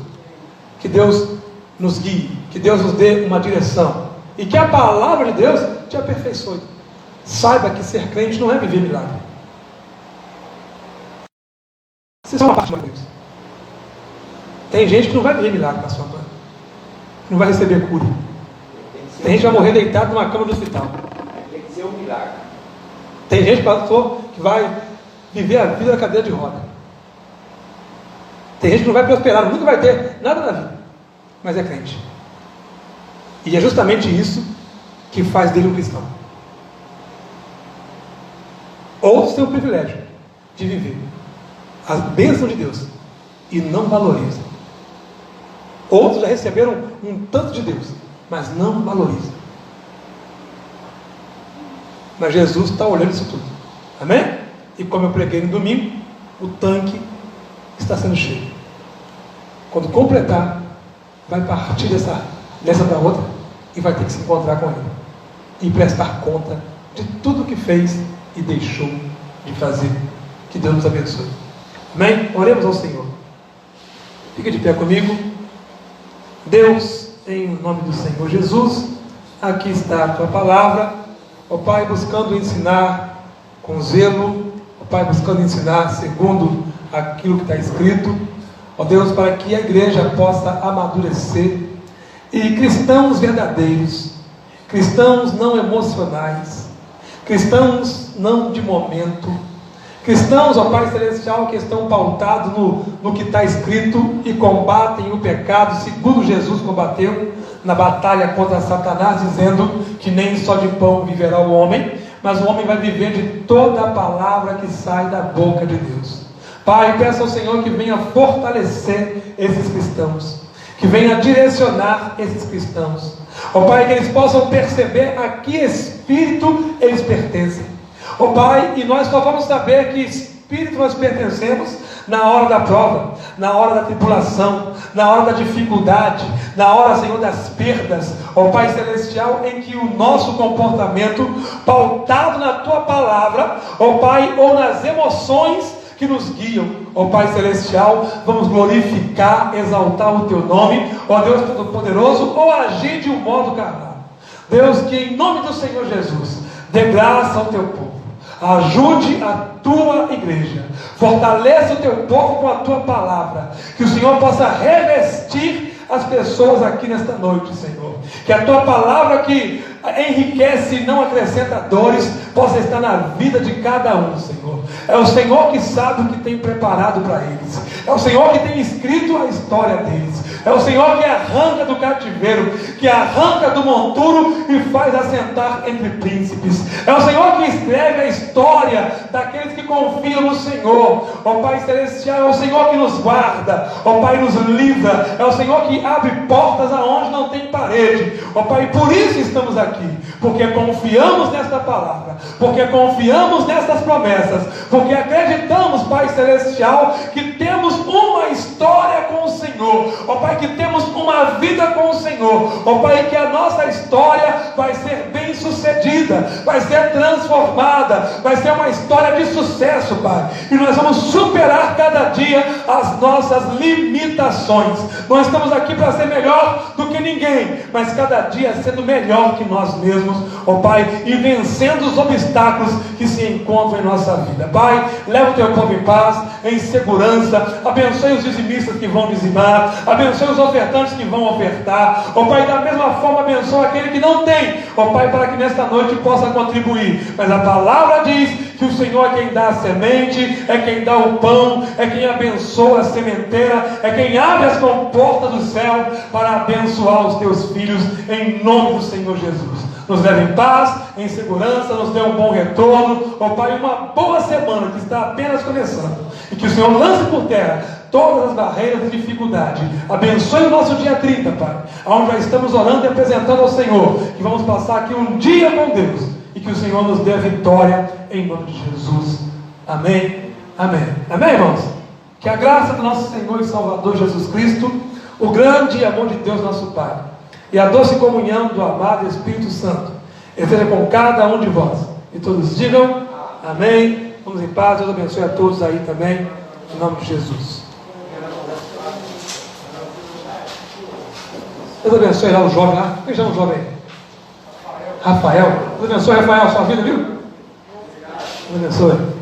que Deus nos guie, que Deus nos dê uma direção, e que a palavra de Deus te aperfeiçoe. Saiba que ser crente não é viver milagre. Vocês são uma parte de Deus. Tem gente que não vai viver milagre na sua mãe, não vai receber cura. Tem gente que vai morrer deitado numa cama do hospital. Tem que ser um milagre. Tem gente, pastor, que vai viver a vida na cadeira de roda. Tem gente que não vai prosperar, nunca vai ter nada na vida, mas é crente. E é justamente isso que faz dele um cristão. Outros têm o privilégio de viver a bênção de Deus e não valorizam. Outros já receberam um tanto de Deus, mas não valorizam. Mas Jesus está olhando isso tudo. Amém? E como eu preguei no domingo, o tanque está sendo cheio. Quando completar, vai partir dessa para outra e vai ter que se encontrar com ele e prestar conta de tudo que fez e deixou de fazer. Que Deus nos abençoe. Amém? Oremos ao Senhor. Fica de pé comigo. Deus, em nome do Senhor Jesus, aqui está a tua palavra, ó Pai, buscando ensinar com zelo, ó Pai, buscando ensinar segundo aquilo que está escrito, ó Deus, para que a igreja possa amadurecer e cristãos verdadeiros, cristãos não emocionais, cristãos não de momento, cristãos, ó Pai Celestial, que estão pautados no que está escrito e combatem o pecado, segundo Jesus combateu na batalha contra Satanás, dizendo que nem só de pão viverá o homem, mas o homem vai viver de toda a palavra que sai da boca de Deus. Pai, peço ao Senhor que venha fortalecer esses cristãos, que venha direcionar esses cristãos, ó Pai, que eles possam perceber a que espírito eles pertencem. Ó Pai, e nós só vamos saber que espírito nós pertencemos na hora da prova, na hora da tribulação, na hora da dificuldade, na hora, Senhor, das perdas, ó Pai Celestial, em que o nosso comportamento, pautado na Tua Palavra, ó Pai, ou nas emoções que nos guiam, ó Pai Celestial, vamos glorificar, exaltar o Teu nome, ó Deus Todo-Poderoso, ou agir de um modo carnal. Deus, que em nome do Senhor Jesus, dê graça ao Teu povo, ajude a Tua igreja, fortaleça o Teu povo com a Tua palavra, que o Senhor possa revestir as pessoas aqui nesta noite, Senhor, que a Tua palavra que enriquece e não acrescenta dores, possa estar na vida de cada um, Senhor. É o Senhor que sabe o que tem preparado para eles, é o Senhor que tem escrito a história deles, é o Senhor que arranca do cativeiro, que arranca do monturo e faz assentar entre príncipes, é o Senhor que escreve a história daqueles que confiam no Senhor, ó Pai Celestial, é o Senhor que nos guarda, ó Pai, nos livra, é o Senhor que abre portas aonde não tem parede, ó Pai, por isso estamos aqui, porque confiamos nesta palavra, porque confiamos nessas promessas, porque acreditamos, Pai Celestial, que temos uma história com o Senhor, ó Pai, que temos uma vida com o Senhor, ó Pai, que a nossa história vai ser bem sucedida, vai ser transformada, vai ser uma história de sucesso, Pai, e nós vamos superar cada dia as nossas limitações. Nós estamos aqui para ser melhor do que ninguém, mas cada dia sendo melhor que nós mesmos, ó Pai, e vencendo os obstáculos que se encontram em nossa vida. Pai, leva o Teu povo em paz, em segurança, abençoe os dizimistas que vão dizimar, abençoe os ofertantes que vão ofertar, ó Pai, da mesma forma abençoe aquele que não tem, ó Pai, para que nesta noite possa contribuir. Mas a palavra diz que o Senhor é quem dá a semente, é quem dá o pão, é quem abençoa a sementeira, é quem abre as comportas do céu para abençoar os Teus filhos, em nome do Senhor Jesus. Nos leve em paz, em segurança, nos dê um bom retorno, ó Pai, uma boa semana que está apenas começando, e que o Senhor lance por terra todas as barreiras de dificuldade. Abençoe o nosso dia 30, Pai, onde já estamos orando e apresentando ao Senhor, que vamos passar aqui um dia com Deus, e que o Senhor nos dê a vitória, em nome de Jesus. Amém, amém, amém, irmãos? Que a graça do nosso Senhor e Salvador Jesus Cristo, o grande amor de Deus nosso Pai, e a doce comunhão do amado Espírito Santo esteja com cada um de vós, e todos digam amém. Vamos em paz, Deus abençoe a todos aí também, em nome de Jesus. Deus abençoe lá o jovem lá, quem chama o jovem aí? Rafael. Deus abençoe, Rafael, sua vida, viu? Deus abençoe.